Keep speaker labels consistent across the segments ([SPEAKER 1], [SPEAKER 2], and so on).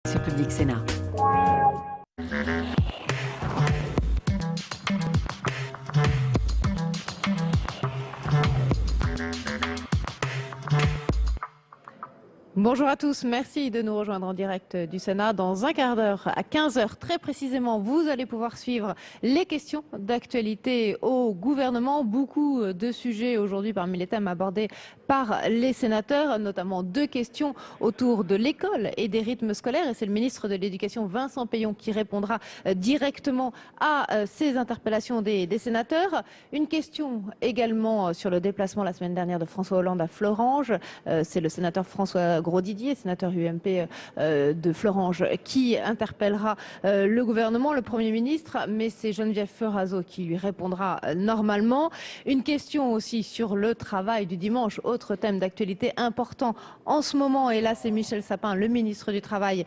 [SPEAKER 1] Sur Public Sénat.
[SPEAKER 2] Bonjour à tous, merci de nous rejoindre en direct du Sénat. Dans un quart d'heure, à 15 h très précisément, vous allez pouvoir suivre les questions d'actualité au gouvernement. Beaucoup de sujets aujourd'hui parmi les thèmes abordés par les sénateurs, notamment deux questions autour de l'école et des rythmes scolaires. Et c'est le ministre de l'Éducation, Vincent Peillon, qui répondra directement à ces interpellations des sénateurs. Une question également sur le déplacement la semaine dernière de François Hollande à Florange. C'est le sénateur François Grosdidier, sénateur UMP de Florange, qui interpellera le gouvernement, le Premier ministre, mais c'est Geneviève Ferazo qui lui répondra normalement. Une question aussi sur le travail du dimanche, autre thème d'actualité important en ce moment, et là c'est Michel Sapin, le ministre du Travail,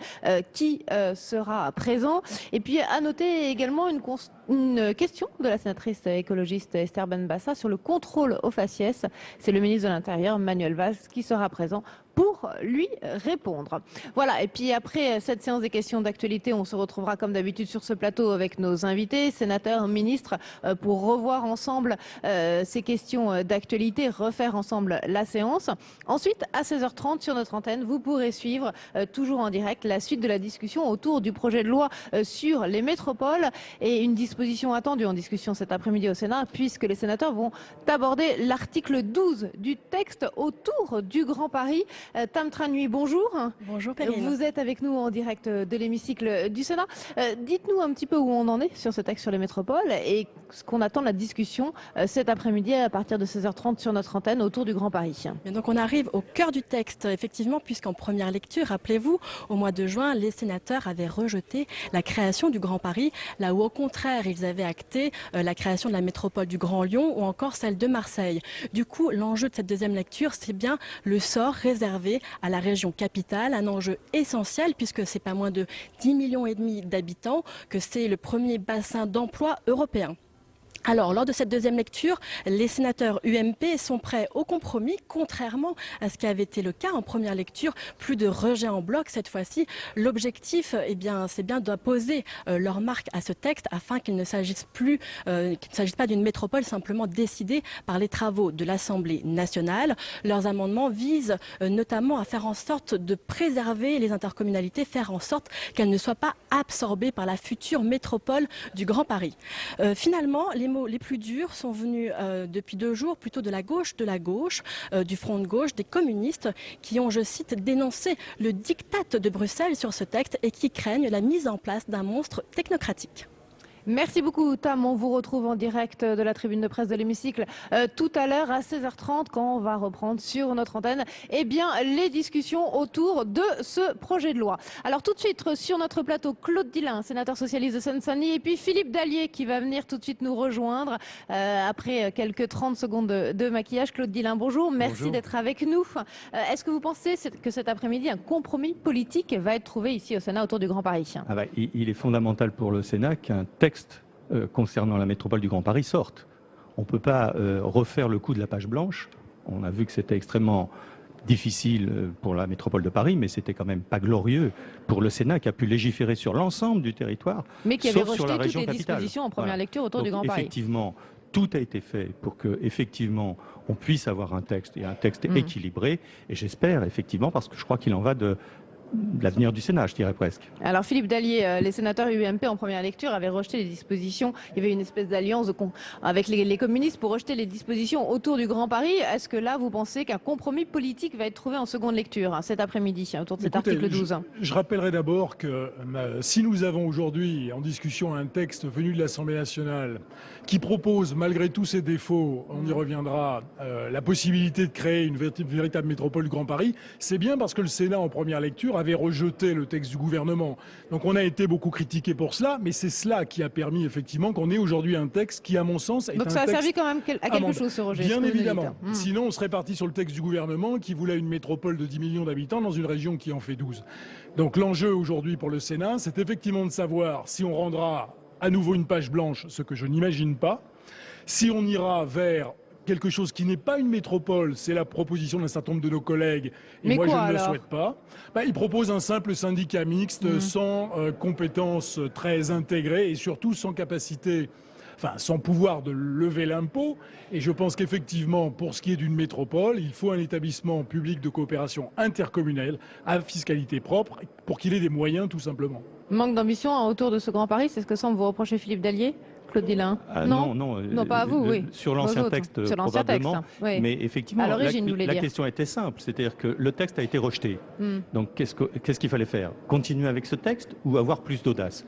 [SPEAKER 2] qui sera présent. Et puis à noter également une question de la sénatrice écologiste Esther Benbassa sur le contrôle au faciès. C'est le ministre de l'Intérieur, Manuel Valls, qui sera présent pour lui répondre. Voilà, et puis après cette séance des questions d'actualité, on se retrouvera comme d'habitude sur ce plateau avec nos invités, sénateurs, ministres, pour revoir ensemble ces questions d'actualité, refaire ensemble la séance. Ensuite, à 16 h 30 sur notre antenne, vous pourrez suivre toujours en direct la suite de la discussion autour du projet de loi sur les métropoles, et une disposition attendue en discussion cet après-midi au Sénat, puisque les sénateurs vont aborder l'article 12 du texte autour du Grand Paris. Tam Tranui, bonjour.
[SPEAKER 3] Bonjour Perrine.
[SPEAKER 2] Vous êtes avec nous en direct de l'hémicycle du Sénat. Dites-nous un petit peu où on en est sur ce texte sur les métropoles et ce qu'on attend de la discussion cet après-midi à partir de 16 h 30 sur notre antenne autour du Grand Paris.
[SPEAKER 3] Et donc on arrive au cœur du texte, effectivement, puisqu'en première lecture, rappelez-vous, au mois de juin, les sénateurs avaient rejeté la création du Grand Paris, là où au contraire, ils avaient acté la création de la métropole du Grand Lyon ou encore celle de Marseille. Du coup, l'enjeu de cette deuxième lecture, c'est bien le sort réservé à la région capitale, un enjeu essentiel puisque c'est pas moins de 10,5 millions d'habitants, que c'est le premier bassin d'emploi européen. Alors, lors de cette deuxième lecture, les sénateurs UMP sont prêts au compromis, contrairement à ce qui avait été le cas en première lecture. Plus de rejet en bloc cette fois-ci. L'objectif, c'est bien de poser leur marque à ce texte afin qu'il ne s'agisse pas d'une métropole simplement décidée par les travaux de l'Assemblée nationale. Leurs amendements visent notamment à faire en sorte de préserver les intercommunalités, faire en sorte qu'elles ne soient pas absorbées par la future métropole du Grand Paris. Finalement, les mots les plus durs sont venus depuis 2 jours, plutôt de la gauche, du front de gauche, des communistes, qui ont, je cite, dénoncé le diktat de Bruxelles sur ce texte et qui craignent la mise en place d'un monstre technocratique.
[SPEAKER 2] Merci beaucoup Tam, on vous retrouve en direct de la tribune de presse de l'hémicycle tout à l'heure à 16 h 30 quand on va reprendre sur notre antenne les discussions autour de ce projet de loi. Alors tout de suite sur notre plateau, Claude Dillin, sénateur socialiste de Seine-Saint-Denis, et puis Philippe Dallier qui va venir tout de suite nous rejoindre après quelques 30 secondes de maquillage. Claude Dillin, bonjour, merci d'être avec nous. Est-ce que vous pensez que cet après-midi un compromis politique va être trouvé ici au Sénat autour du Grand Paris?
[SPEAKER 4] Il est fondamental pour le Sénat qu'un texte concernant la métropole du Grand Paris sorte. On ne peut pas refaire le coup de la page blanche. On a vu que c'était extrêmement difficile pour la métropole de Paris, mais c'était quand même pas glorieux pour le Sénat qui a pu légiférer sur l'ensemble du territoire,
[SPEAKER 2] mais qui avait
[SPEAKER 4] sauf sur la
[SPEAKER 2] rejeté
[SPEAKER 4] région
[SPEAKER 2] toutes les
[SPEAKER 4] capitale.
[SPEAKER 2] dispositions en première lecture autour du Grand Paris.
[SPEAKER 4] Effectivement, tout a été fait pour que, effectivement, on puisse avoir un texte et un texte équilibré. Et j'espère, effectivement, parce que je crois qu'il en va de l'avenir du Sénat, je dirais presque.
[SPEAKER 2] Alors Philippe Dallier, les sénateurs UMP en première lecture avaient rejeté les dispositions. Il y avait une espèce d'alliance avec les communistes pour rejeter les dispositions autour du Grand Paris. Est-ce que là, vous pensez qu'un compromis politique va être trouvé en seconde lecture cet après-midi autour de cet article 12?
[SPEAKER 5] Je rappellerai d'abord que si nous avons aujourd'hui en discussion un texte venu de l'Assemblée nationale qui propose, malgré tous ses défauts, on y reviendra, la possibilité de créer une véritable métropole du Grand Paris, c'est bien parce que le Sénat en première lecture avait rejeté le texte du gouvernement. Donc on a été beaucoup critiqué pour cela, mais c'est cela qui a permis effectivement qu'on ait aujourd'hui un texte qui, à mon sens, est un texte...
[SPEAKER 2] Donc ça a servi quand même à quelque chose ce rejet?
[SPEAKER 5] Bien évidemment. Sinon, on serait parti sur le texte du gouvernement qui voulait une métropole de 10 millions d'habitants dans une région qui en fait 12. Donc l'enjeu aujourd'hui pour le Sénat, c'est effectivement de savoir si on rendra à nouveau une page blanche, ce que je n'imagine pas, si on ira vers quelque chose qui n'est pas une métropole. C'est la proposition d'un certain nombre de nos collègues. Et
[SPEAKER 2] Mais
[SPEAKER 5] moi,
[SPEAKER 2] quoi,
[SPEAKER 5] je ne le
[SPEAKER 2] alors
[SPEAKER 5] souhaite pas. Ils proposent un simple syndicat mixte sans compétences très intégrées et surtout sans capacité, sans pouvoir de lever l'impôt. Et je pense qu'effectivement, pour ce qui est d'une métropole, il faut un établissement public de coopération intercommunale à fiscalité propre pour qu'il ait des moyens, tout simplement.
[SPEAKER 2] Manque d'ambition autour de ce Grand Paris, c'est ce que semble vous reprocher Philippe Dallier, Claude Dillin?
[SPEAKER 4] Non,
[SPEAKER 2] pas à vous, oui.
[SPEAKER 4] Sur l'ancien texte,
[SPEAKER 2] sur l'ancien
[SPEAKER 4] probablement.
[SPEAKER 2] texte, oui.
[SPEAKER 4] Mais effectivement,
[SPEAKER 2] À l'origine, vous voulez
[SPEAKER 4] la
[SPEAKER 2] dire.
[SPEAKER 4] question était simple, c'est-à-dire que le texte a été rejeté. Donc qu'est-ce qu'il fallait faire? Continuer avec ce texte ou avoir plus d'audace?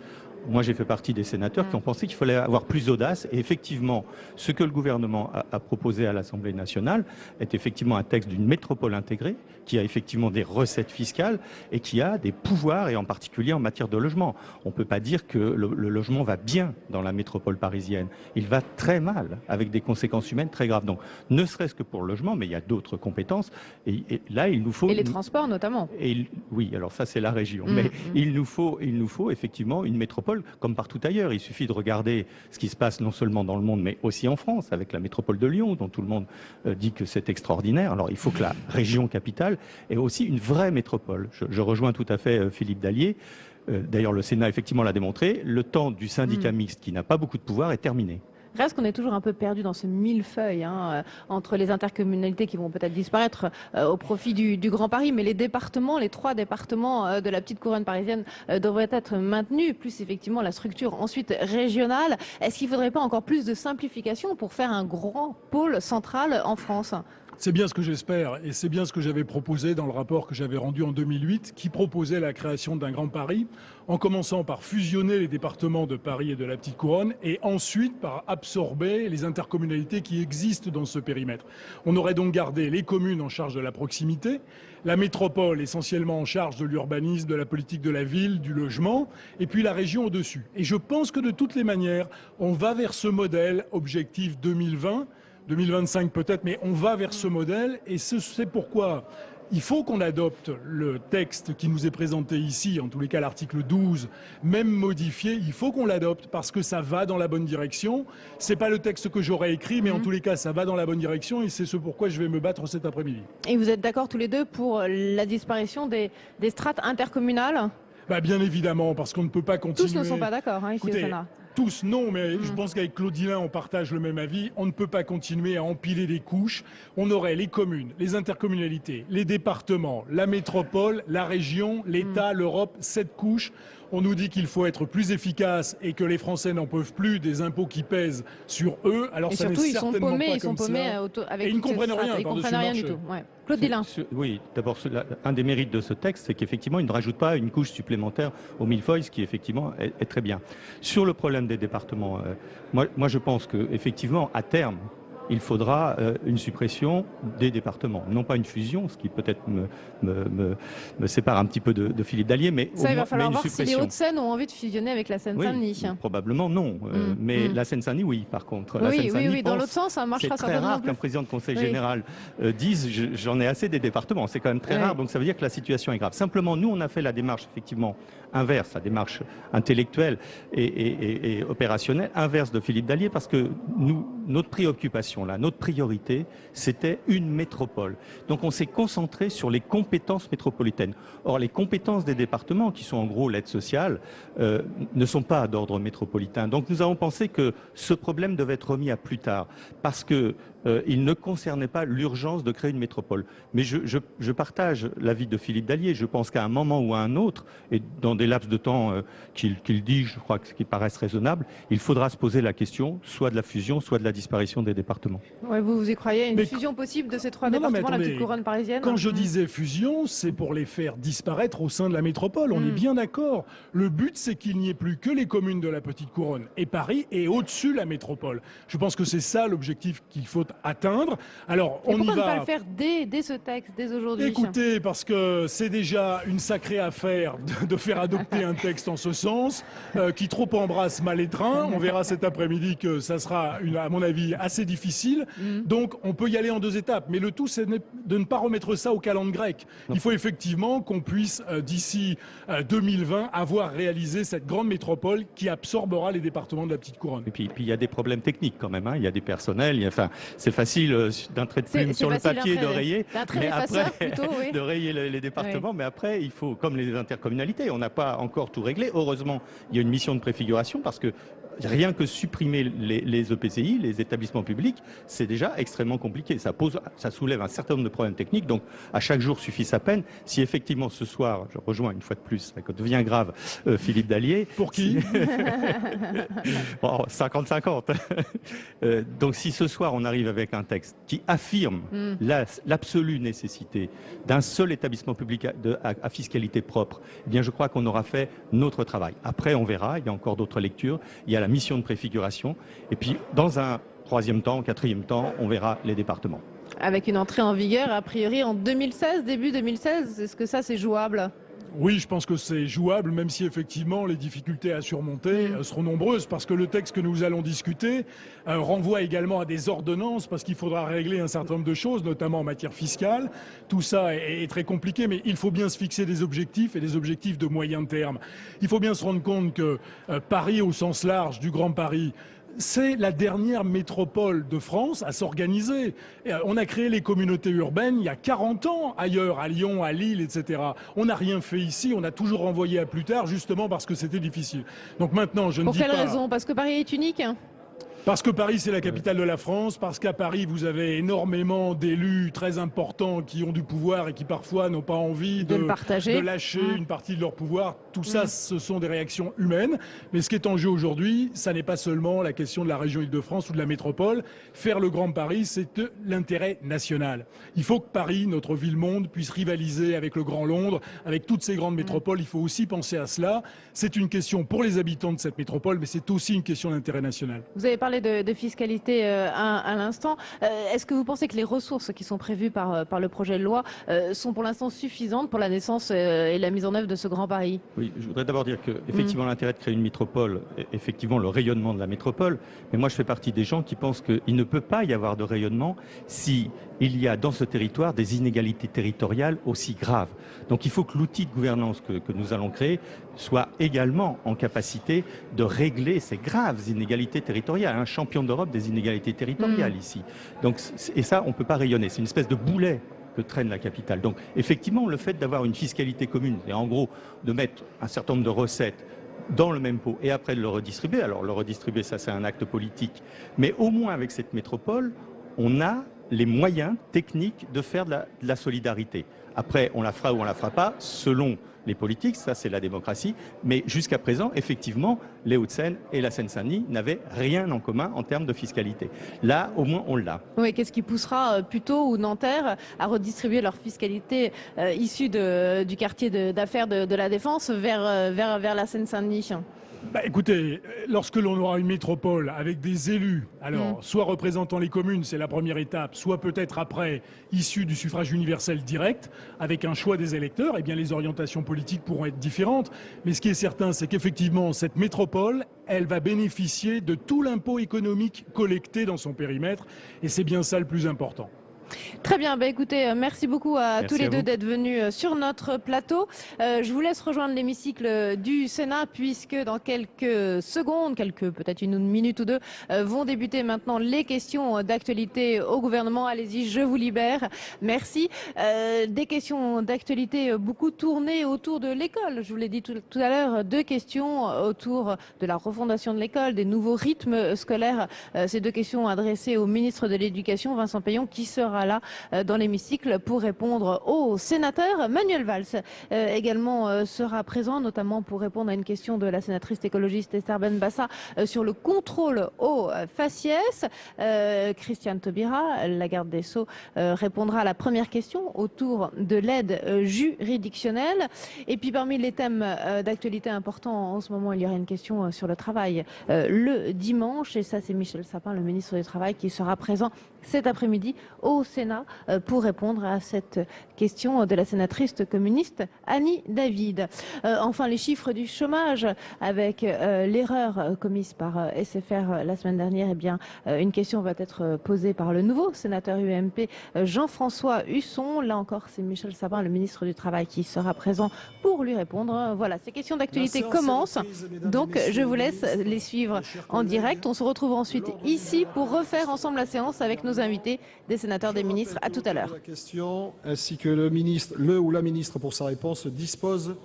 [SPEAKER 4] Moi, j'ai fait partie des sénateurs qui ont pensé qu'il fallait avoir plus d'audace. Et effectivement, ce que le gouvernement a proposé à l'Assemblée nationale est effectivement un texte d'une métropole intégrée qui a effectivement des recettes fiscales et qui a des pouvoirs, et en particulier en matière de logement. On ne peut pas dire que le logement va bien dans la métropole parisienne. Il va très mal, avec des conséquences humaines très graves. Donc, ne serait-ce que pour le logement, mais il y a d'autres compétences. Et là, il nous faut...
[SPEAKER 2] Et les transports, notamment.
[SPEAKER 4] Oui, alors ça, c'est la région. Mais il nous faut effectivement une métropole comme partout ailleurs. Il suffit de regarder ce qui se passe non seulement dans le monde, mais aussi en France, avec la métropole de Lyon, dont tout le monde dit que c'est extraordinaire. Alors, il faut que la région capitale ait aussi une vraie métropole. Je rejoins tout à fait Philippe Dallier. D'ailleurs, le Sénat, effectivement, l'a démontré. Le temps du syndicat mixte, qui n'a pas beaucoup de pouvoir, est terminé.
[SPEAKER 2] Reste qu'on est toujours un peu perdu dans ce millefeuille entre les intercommunalités qui vont peut-être disparaître au profit du Grand Paris, mais les départements, les 3 départements de la petite couronne parisienne devraient être maintenus, plus effectivement la structure ensuite régionale. Est-ce qu'il ne faudrait pas encore plus de simplification pour faire un grand pôle central en France ?
[SPEAKER 5] C'est bien ce que j'espère, et c'est bien ce que j'avais proposé dans le rapport que j'avais rendu en 2008, qui proposait la création d'un Grand Paris, en commençant par fusionner les départements de Paris et de la Petite Couronne, et ensuite par absorber les intercommunalités qui existent dans ce périmètre. On aurait donc gardé les communes en charge de la proximité, la métropole essentiellement en charge de l'urbanisme, de la politique de la ville, du logement, et puis la région au-dessus. Et je pense que de toutes les manières, on va vers ce modèle objectif 2020, 2025 peut-être, mais on va vers ce modèle, et c'est pourquoi il faut qu'on adopte le texte qui nous est présenté ici, en tous les cas l'article 12, même modifié, il faut qu'on l'adopte parce que ça va dans la bonne direction. C'est pas le texte que j'aurais écrit, mais en tous les cas ça va dans la bonne direction, et c'est ce pourquoi je vais me battre cet après-midi.
[SPEAKER 2] Et vous êtes d'accord tous les deux pour la disparition des strates intercommunales ?
[SPEAKER 5] Bien évidemment, parce qu'on ne peut pas continuer...
[SPEAKER 2] Tous ne sont pas d'accord ici au Sénat.
[SPEAKER 5] Tous, non, mais je pense qu'avec Claude Dillin, on partage le même avis. On ne peut pas continuer à empiler des couches. On aurait les communes, les intercommunalités, les départements, la métropole, la région, l'État, l'Europe, 7 couches. On nous dit qu'il faut être plus efficace et que les Français n'en peuvent plus des impôts qui pèsent sur eux. Alors
[SPEAKER 2] et
[SPEAKER 5] ça n'est
[SPEAKER 2] surtout,
[SPEAKER 5] certainement pas
[SPEAKER 2] ils sont
[SPEAKER 5] comme
[SPEAKER 2] paumés
[SPEAKER 5] ça.
[SPEAKER 2] avec
[SPEAKER 5] et ils ne comprennent rien.
[SPEAKER 2] Ils ne comprennent rien du tout. Ouais. Claude Dillin.
[SPEAKER 4] Oui, d'abord, un des mérites de ce texte, c'est qu'effectivement, il ne rajoute pas une couche supplémentaire au millefeuille, ce qui effectivement est très bien. Sur le problème des départements, moi je pense qu'effectivement, à terme, il faudra une suppression des départements. Non pas une fusion, ce qui peut-être me sépare un petit peu de Philippe Dallier, mais
[SPEAKER 2] ça, il va falloir
[SPEAKER 4] une
[SPEAKER 2] voir
[SPEAKER 4] suppression.
[SPEAKER 2] si les Hauts-de-Seine ont envie de fusionner avec la Seine-Saint-Denis.
[SPEAKER 4] Oui, probablement non. Mais la Seine-Saint-Denis, oui, par contre.
[SPEAKER 2] Oui, dans l'autre sens, ça marchera certainement.
[SPEAKER 4] C'est très rare qu'un président de conseil général dise « j'en ai assez des départements ». C'est quand même très rare, donc ça veut dire que la situation est grave. Simplement, nous, on a fait la démarche, effectivement, inverse, la démarche intellectuelle et opérationnelle, inverse de Philippe Dallier, parce que notre préoccupation, là, notre priorité, c'était une métropole. Donc on s'est concentré sur les compétences métropolitaines. Or, les compétences des départements, qui sont en gros l'aide sociale, ne sont pas d'ordre métropolitain. Donc nous avons pensé que ce problème devait être remis à plus tard, parce que il ne concernait pas l'urgence de créer une métropole. Mais je partage l'avis de Philippe Dallier. Je pense qu'à un moment ou à un autre, et dans des laps de temps qu'il dit, je crois que ce qui paraisse raisonnable, il faudra se poser la question soit de la fusion, soit de la disparition des départements.
[SPEAKER 2] Ouais, vous y croyez une fusion possible de ces 3 départements, la petite couronne parisienne?
[SPEAKER 5] Quand je disais fusion, c'est pour les faire disparaître au sein de la métropole. On est bien d'accord. Le but, c'est qu'il n'y ait plus que les communes de la petite couronne et Paris, et au-dessus la métropole. Je pense que c'est ça l'objectif qu'il faut atteindre. Alors, on y va.
[SPEAKER 2] Pourquoi ne pas le faire dès ce texte, dès aujourd'hui?
[SPEAKER 5] Écoutez, parce que c'est déjà une sacrée affaire de faire adopter un texte en ce sens, qui trop embrasse mal les trains. On verra cet après-midi que ça sera, à mon avis, assez difficile. Donc, on peut y aller en 2 étapes. Mais le tout, c'est de ne pas remettre ça au calendrier grec. Il faut effectivement qu'on puisse, d'ici 2020, avoir réalisé cette grande métropole qui absorbera les départements de la petite couronne.
[SPEAKER 4] Et puis il y a des problèmes techniques quand même. Il y a des personnels. Enfin, c'est facile d'un trait de plume sur le papier de rayer, mais après de rayer les départements. Mais après, il faut, comme les intercommunalités, on n'a pas encore tout réglé. Heureusement, il y a une mission de préfiguration parce que rien que supprimer les EPCI, les établissements publics, c'est déjà extrêmement compliqué. Ça soulève un certain nombre de problèmes techniques. Donc, à chaque jour suffit sa peine. Si effectivement ce soir, je rejoins une fois de plus, ça devient grave, Philippe Dallier.
[SPEAKER 5] Pour qui
[SPEAKER 4] 50-50. Donc, si ce soir on arrive avec un texte qui affirme l'absolue nécessité d'un seul établissement public à fiscalité propre, eh bien, je crois qu'on aura fait notre travail. Après, on verra. Il y a encore d'autres lectures. Il y a la mission de préfiguration. Et puis, dans un 3e temps, 4e temps, on verra les départements.
[SPEAKER 2] Avec une entrée en vigueur, a priori, en 2016, début 2016, est-ce que ça, c'est jouable ?
[SPEAKER 5] Oui, je pense que c'est jouable, même si effectivement les difficultés à surmonter seront nombreuses, parce que le texte que nous allons discuter renvoie également à des ordonnances, parce qu'il faudra régler un certain nombre de choses, notamment en matière fiscale. Tout ça est très compliqué, mais il faut bien se fixer des objectifs, et des objectifs de moyen terme. Il faut bien se rendre compte que Paris, au sens large du Grand Paris, c'est la dernière métropole de France à s'organiser. On a créé les communautés urbaines il y a 40 ans, ailleurs, à Lyon, à Lille, etc. On n'a rien fait ici, on a toujours renvoyé à plus tard, justement parce que c'était difficile. Donc maintenant, je ne dis pas...
[SPEAKER 2] Pour quelle raison ? Parce que Paris est unique ?
[SPEAKER 5] Parce que Paris, c'est la capitale de la France, parce qu'à Paris, vous avez énormément d'élus très importants qui ont du pouvoir et qui parfois n'ont pas envie de lâcher une partie de leur pouvoir. Tout ça, ce sont des réactions humaines. Mais ce qui est en jeu aujourd'hui, ça n'est pas seulement la question de la région Île-de-France ou de la métropole. Faire le Grand Paris, c'est de l'intérêt national. Il faut que Paris, notre ville-monde, puisse rivaliser avec le Grand Londres, avec toutes ces grandes métropoles. Il faut aussi penser à cela. C'est une question pour les habitants de cette métropole, mais c'est aussi une question d'intérêt national.
[SPEAKER 2] Vous avez parlé de fiscalité à l'instant. Est-ce que vous pensez que les ressources qui sont prévues par le projet de loi sont pour l'instant suffisantes pour la naissance et la mise en œuvre de ce Grand Paris ?
[SPEAKER 4] Oui, je voudrais d'abord dire que effectivement l'intérêt de créer une métropole, effectivement le rayonnement de la métropole, mais moi je fais partie des gens qui pensent qu'il ne peut pas y avoir de rayonnement si il y a dans ce territoire des inégalités territoriales aussi graves. Donc il faut que l'outil de gouvernance que nous allons créer soit également en capacité de régler ces graves inégalités territoriales. Un champion d'Europe des inégalités territoriales ici. Donc, et ça, on ne peut pas rayonner. C'est une espèce de boulet que traîne la capitale. Donc effectivement, le fait d'avoir une fiscalité commune, et en gros de mettre un certain nombre de recettes dans le même pot et après de le redistribuer, alors le redistribuer, ça c'est un acte politique, mais au moins avec cette métropole, on a les moyens techniques de faire de la solidarité. Après, on la fera ou on la fera pas, selon les politiques, ça c'est la démocratie, mais jusqu'à présent, effectivement, les Hauts-de-Seine et la Seine-Saint-Denis n'avaient rien en commun en termes de fiscalité. Là, au moins, on l'a.
[SPEAKER 2] Oui, qu'est-ce qui poussera Puteaux ou Nanterre à redistribuer leur fiscalité issue du quartier d'affaires de la Défense vers la Seine-Saint-Denis ?
[SPEAKER 5] Écoutez, lorsque l'on aura une métropole avec des élus, alors soit représentant les communes, c'est la première étape, soit peut-être après issus du suffrage universel direct, avec un choix des électeurs, eh bien les orientations politiques pourront être différentes. Mais ce qui est certain, c'est qu'effectivement, cette métropole, elle va bénéficier de tout l'impôt économique collecté dans son périmètre, et c'est bien ça le plus important.
[SPEAKER 2] Très bien, écoutez, merci beaucoup à tous les deux d'être venus sur notre plateau. Je vous laisse rejoindre l'hémicycle du Sénat puisque dans quelques secondes, peut-être une minute ou deux, vont débuter maintenant les questions d'actualité au gouvernement. Allez-y, je vous libère. Merci. Des questions d'actualité beaucoup tournées autour de l'école. Je vous l'ai dit tout à l'heure, 2 questions autour de la refondation de l'école, des nouveaux rythmes scolaires. Ces 2 questions adressées au ministre de l'Éducation, Vincent Peillon, qui sera là dans l'hémicycle pour répondre aux sénateurs. Manuel Valls également sera présent, notamment pour répondre à une question de la sénatrice écologiste Esther Benbassa sur le contrôle au faciès. Christiane Taubira, la garde des Sceaux, répondra à la première question autour de l'aide juridictionnelle. Et puis parmi les thèmes d'actualité importants en ce moment, il y aura une question sur le travail le dimanche. Et ça, c'est Michel Sapin, le ministre du Travail, qui sera présent cet après-midi au Sénat pour répondre à cette question de la sénatrice communiste Annie David. Enfin, les chiffres du chômage avec l'erreur commise par SFR la semaine dernière, eh bien, une question va être posée par le nouveau sénateur UMP Jean-François Husson. Là encore, c'est Michel Sapin, le ministre du Travail, qui sera présent pour lui répondre. Voilà, ces questions d'actualité commencent. Donc, je vous laisse les suivre en direct. On se retrouve ensuite ici pour refaire ensemble la séance avec nos invités, des sénateurs, des ministres. À tout à l'heure.
[SPEAKER 1] La question, ainsi que le ou la ministre pour sa réponse, dispose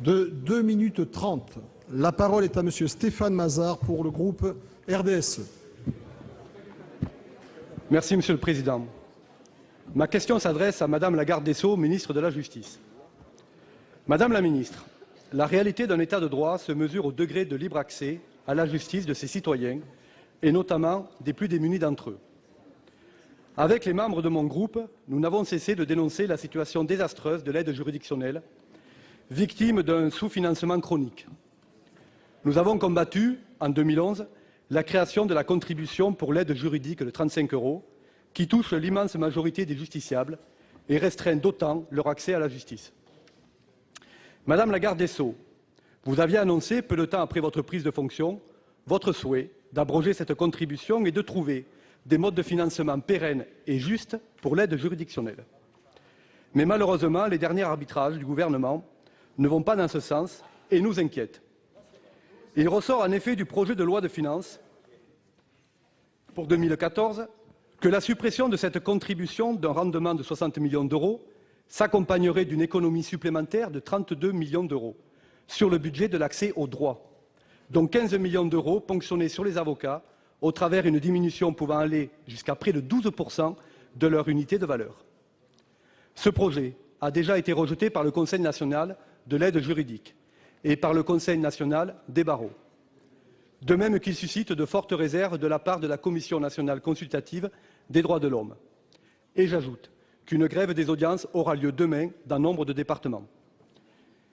[SPEAKER 1] de 2 minutes 30. La parole est à monsieur Stéphane Mazard pour le groupe RDSE.
[SPEAKER 6] Merci, Monsieur le Président. Ma question s'adresse à Madame la garde des Sceaux, ministre de la Justice. Madame la ministre, la réalité d'un État de droit se mesure au degré de libre accès à la justice de ses citoyens, et notamment des plus démunis d'entre eux. Avec les membres de mon groupe, nous n'avons cessé de dénoncer la situation désastreuse de l'aide juridictionnelle, victime d'un sous-financement chronique. Nous avons combattu, en 2011, la création de la contribution pour l'aide juridique de 35 €, qui touche l'immense majorité des justiciables et restreint d'autant leur accès à la justice. Madame la garde des Sceaux, vous aviez annoncé, peu de temps après votre prise de fonction, votre souhait d'abroger cette contribution et de trouver des modes de financement pérennes et justes pour l'aide juridictionnelle. Mais malheureusement, les derniers arbitrages du gouvernement ne vont pas dans ce sens et nous inquiètent. Il ressort en effet du projet de loi de finances pour 2014 que la suppression de cette contribution d'un rendement de 60 millions d'euros s'accompagnerait d'une économie supplémentaire de 32 millions d'euros sur le budget de l'accès au droit, dont 15 millions d'euros ponctionnés sur les avocats au travers d'une diminution pouvant aller jusqu'à près de 12% de leur unité de valeur. Ce projet a déjà été rejeté par le Conseil national de l'aide juridique et par le Conseil national des barreaux, de même qu'il suscite de fortes réserves de la part de la Commission nationale consultative des droits de l'homme. Et j'ajoute qu'une grève des audiences aura lieu demain dans nombre de départements.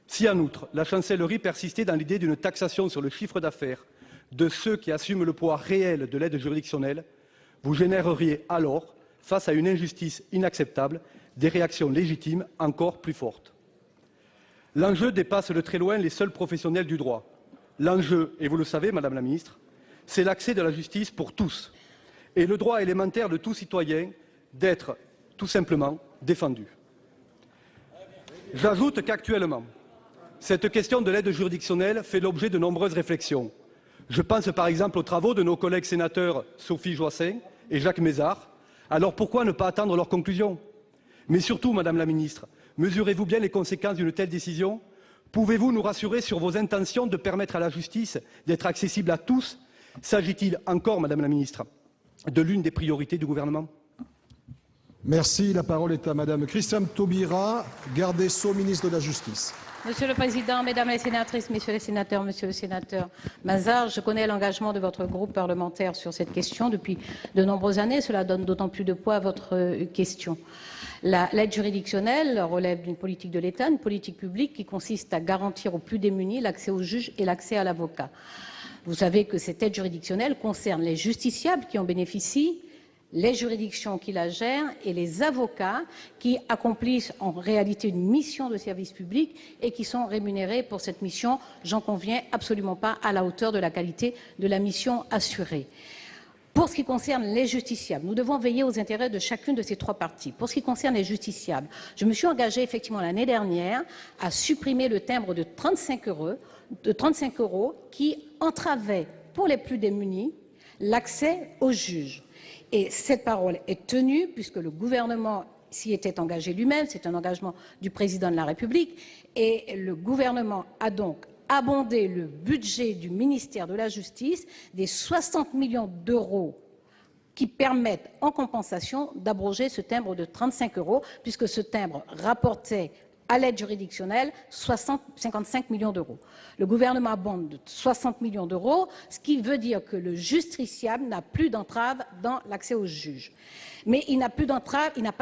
[SPEAKER 6] Si en outre, la chancellerie persistait dans l'idée d'une taxation sur le chiffre d'affaires de ceux qui assument le poids réel de l'aide juridictionnelle, vous généreriez alors, face à une injustice inacceptable, des réactions légitimes encore plus fortes. L'enjeu dépasse de très loin les seuls professionnels du droit. L'enjeu, et vous le savez, Madame la Ministre, c'est l'accès de la justice pour tous et le droit élémentaire de tout citoyen d'être tout simplement défendu. J'ajoute qu'actuellement, cette question de l'aide juridictionnelle fait l'objet de nombreuses réflexions. Je pense par exemple aux travaux de nos collègues sénateurs Sophie Joissaint et Jacques Mézard. Alors pourquoi ne pas attendre leurs conclusions? Mais surtout, Madame la Ministre, mesurez-vous bien les conséquences d'une telle décision? Pouvez-vous nous rassurer sur vos intentions de permettre à la justice d'être accessible à tous? S'agit-il encore, Madame la Ministre, de l'une des priorités du gouvernement?
[SPEAKER 1] Merci. La parole est à Madame Christiane Taubira, garde des Sceaux, ministre de la Justice.
[SPEAKER 7] Monsieur le Président, Mesdames les sénatrices, Messieurs les sénateurs, Monsieur le sénateur Mazard, je connais l'engagement de votre groupe parlementaire sur cette question depuis de nombreuses années. Cela donne d'autant plus de poids à votre question. L'aide juridictionnelle relève d'une politique de l'État, une politique publique qui consiste à garantir aux plus démunis l'accès au juge et l'accès à l'avocat. Vous savez que cette aide juridictionnelle concerne les justiciables qui en bénéficient, les juridictions qui la gèrent et les avocats qui accomplissent en réalité une mission de service public et qui sont rémunérés pour cette mission, j'en conviens, absolument pas à la hauteur de la qualité de la mission assurée. Pour ce qui concerne les justiciables, nous devons veiller aux intérêts de chacune de ces trois parties. Pour ce qui concerne les justiciables, je me suis engagée effectivement l'année dernière à supprimer le timbre de 35 € qui entravait pour les plus démunis l'accès aux juges. Et cette parole est tenue puisque le gouvernement s'y était engagé lui-même, c'est un engagement du président de la République, et le gouvernement a donc abondé le budget du ministère de la Justice des 60 millions d'euros qui permettent en compensation d'abroger ce timbre de 35 €, puisque ce timbre rapportait À l'aide juridictionnelle, 55 millions d'euros. Le gouvernement abonde de 60 millions d'euros, ce qui veut dire que le justiciable n'a plus d'entrave dans l'accès au juge. Mais il n'a pas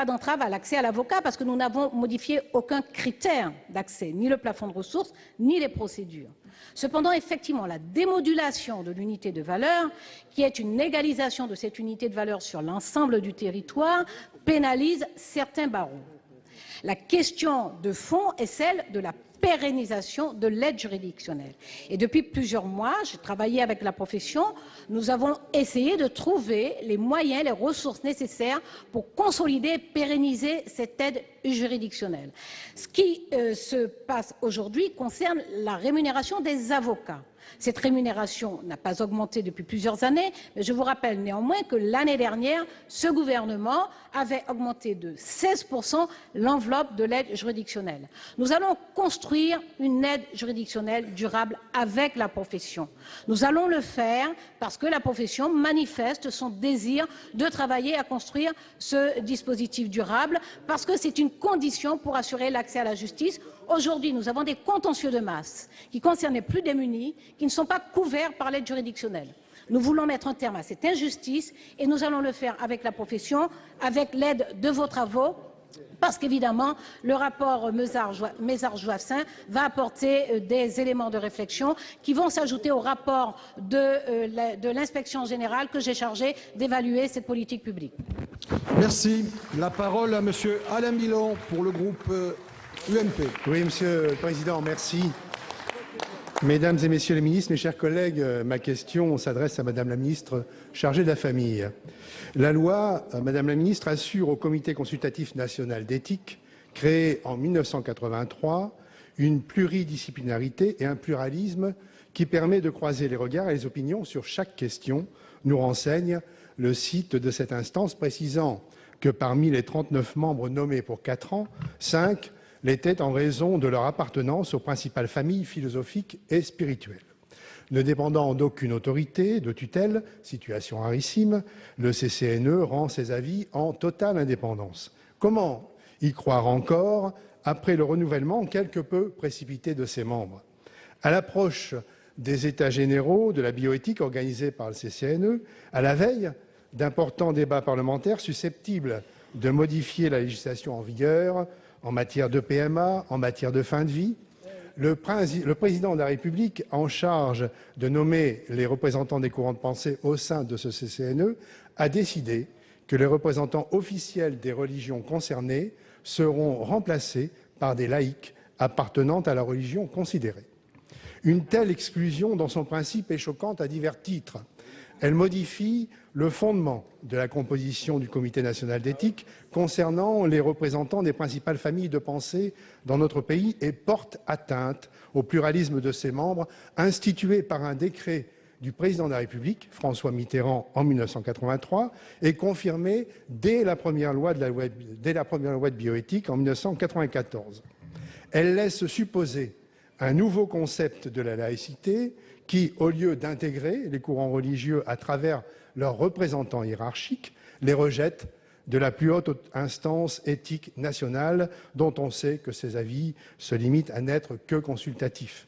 [SPEAKER 7] d'entrave à l'accès à l'avocat parce que nous n'avons modifié aucun critère d'accès, ni le plafond de ressources, ni les procédures. Cependant, effectivement, la démodulation de l'unité de valeur, qui est une égalisation de cette unité de valeur sur l'ensemble du territoire, pénalise certains barreaux. La question de fond est celle de la pérennisation de l'aide juridictionnelle. Et depuis plusieurs mois, j'ai travaillé avec la profession, nous avons essayé de trouver les moyens, les ressources nécessaires pour consolider et pérenniser cette aide juridictionnelle. Ce qui se passe aujourd'hui concerne la rémunération des avocats. Cette rémunération n'a pas augmenté depuis plusieurs années, mais je vous rappelle néanmoins que l'année dernière, ce gouvernement avait augmenté de 16% l'enveloppe de l'aide juridictionnelle. Nous allons construire une aide juridictionnelle durable avec la profession. Nous allons le faire parce que la profession manifeste son désir de travailler à construire ce dispositif durable, parce que c'est une condition pour assurer l'accès à la justice. Aujourd'hui, nous avons des contentieux de masse qui concernent les plus démunis, qui ne sont pas couverts par l'aide juridictionnelle. Nous voulons mettre un terme à cette injustice et nous allons le faire avec la profession, avec l'aide de vos travaux, parce qu'évidemment, le rapport Mézard-Joassains va apporter des éléments de réflexion qui vont s'ajouter au rapport de l'inspection générale que j'ai chargé d'évaluer cette politique publique.
[SPEAKER 1] Merci. La parole à Monsieur Alain Milon pour le groupe UMP.
[SPEAKER 8] Oui, Monsieur le Président, merci. Mesdames et Messieurs les ministres, mes chers collègues, ma question s'adresse à Madame la ministre chargée de la Famille. La loi, Madame la ministre, assure au Comité consultatif national d'éthique, créé en 1983, une pluridisciplinarité et un pluralisme qui permet de croiser les regards et les opinions sur chaque question, nous renseigne le site de cette instance, précisant que parmi les 39 membres nommés pour 4 ans, 5 l'étaient en raison de leur appartenance aux principales familles philosophiques et spirituelles. Ne dépendant d'aucune autorité de tutelle, situation rarissime, le CCNE rend ses avis en totale indépendance. Comment y croire encore après le renouvellement quelque peu précipité de ses membres? À l'approche des États généraux de la bioéthique organisés par le CCNE, à la veille d'importants débats parlementaires susceptibles de modifier la législation en vigueur en matière de PMA, en matière de fin de vie, le président de la République, en charge de nommer les représentants des courants de pensée au sein de ce CCNE, a décidé que les représentants officiels des religions concernées seront remplacés par des laïcs appartenant à la religion considérée. Une telle exclusion, dans son principe, est choquante à divers titres. Elle modifie le fondement de la composition du Comité national d'éthique concernant les représentants des principales familles de pensée dans notre pays et porte atteinte au pluralisme de ses membres, institué par un décret du président de la République, François Mitterrand, en 1983, et confirmé dès la première loi de bioéthique en 1994. Elle laisse supposer un nouveau concept de la laïcité qui, au lieu d'intégrer les courants religieux à travers leurs représentants hiérarchiques, les rejette de la plus haute instance éthique nationale, dont on sait que ses avis se limitent à n'être que consultatifs.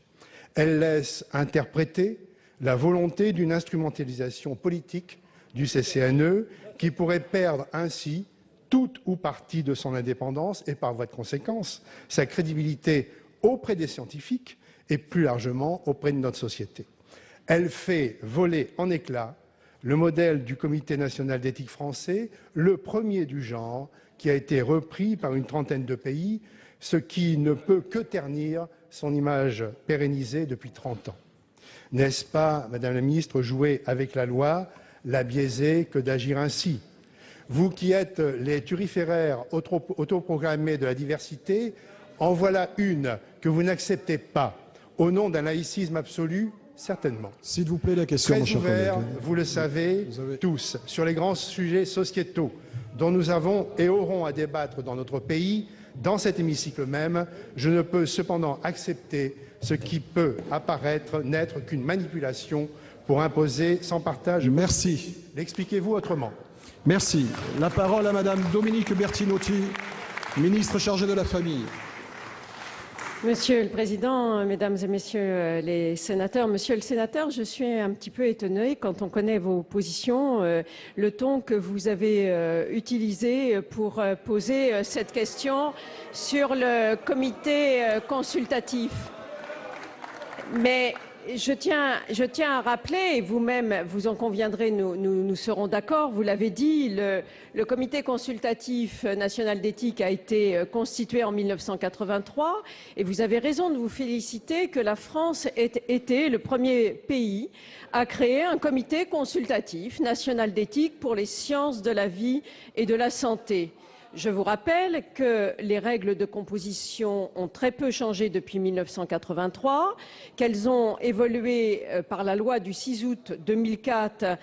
[SPEAKER 8] Elle laisse interpréter la volonté d'une instrumentalisation politique du CCNE qui pourrait perdre ainsi toute ou partie de son indépendance et, par voie de conséquence, sa crédibilité auprès des scientifiques et plus largement auprès de notre société. Elle fait voler en éclats le modèle du Comité national d'éthique français, le premier du genre, qui a été repris par une trentaine de pays, ce qui ne peut que ternir son image pérennisée depuis 30 ans. N'est-ce pas, Madame la Ministre, jouer avec la loi, la biaiser que d'agir ainsi? Vous qui êtes les turiféraires autoprogrammés de la diversité, en voilà une que vous n'acceptez pas, au nom d'un laïcisme absolu, certainement.
[SPEAKER 1] S'il vous plaît, la question, mon cher collègue.
[SPEAKER 8] Très ouvert, vous le savez tous, sur les grands sujets sociétaux dont nous avons et aurons à débattre dans notre pays, dans cet hémicycle même, je ne peux cependant accepter ce qui peut apparaître n'être qu'une manipulation pour imposer sans partage.
[SPEAKER 1] Merci.
[SPEAKER 8] L'expliquez-vous autrement?
[SPEAKER 1] Merci. La parole à Madame Dominique Bertinotti, ministre chargée de la Famille.
[SPEAKER 9] Monsieur le Président, Mesdames et Messieurs les sénateurs, Monsieur le Sénateur, je suis un petit peu étonnée quand on connaît vos positions, le ton que vous avez utilisé pour poser cette question sur le comité consultatif. Mais je tiens à rappeler, et vous-même vous en conviendrez, nous serons d'accord, vous l'avez dit, le comité consultatif national d'éthique a été constitué en 1983 et vous avez raison de vous féliciter que la France ait été le premier pays à créer un comité consultatif national d'éthique pour les sciences de la vie et de la santé. Je vous rappelle que les règles de composition ont très peu changé depuis 1983, qu'elles ont évolué par la loi du 6 août 2004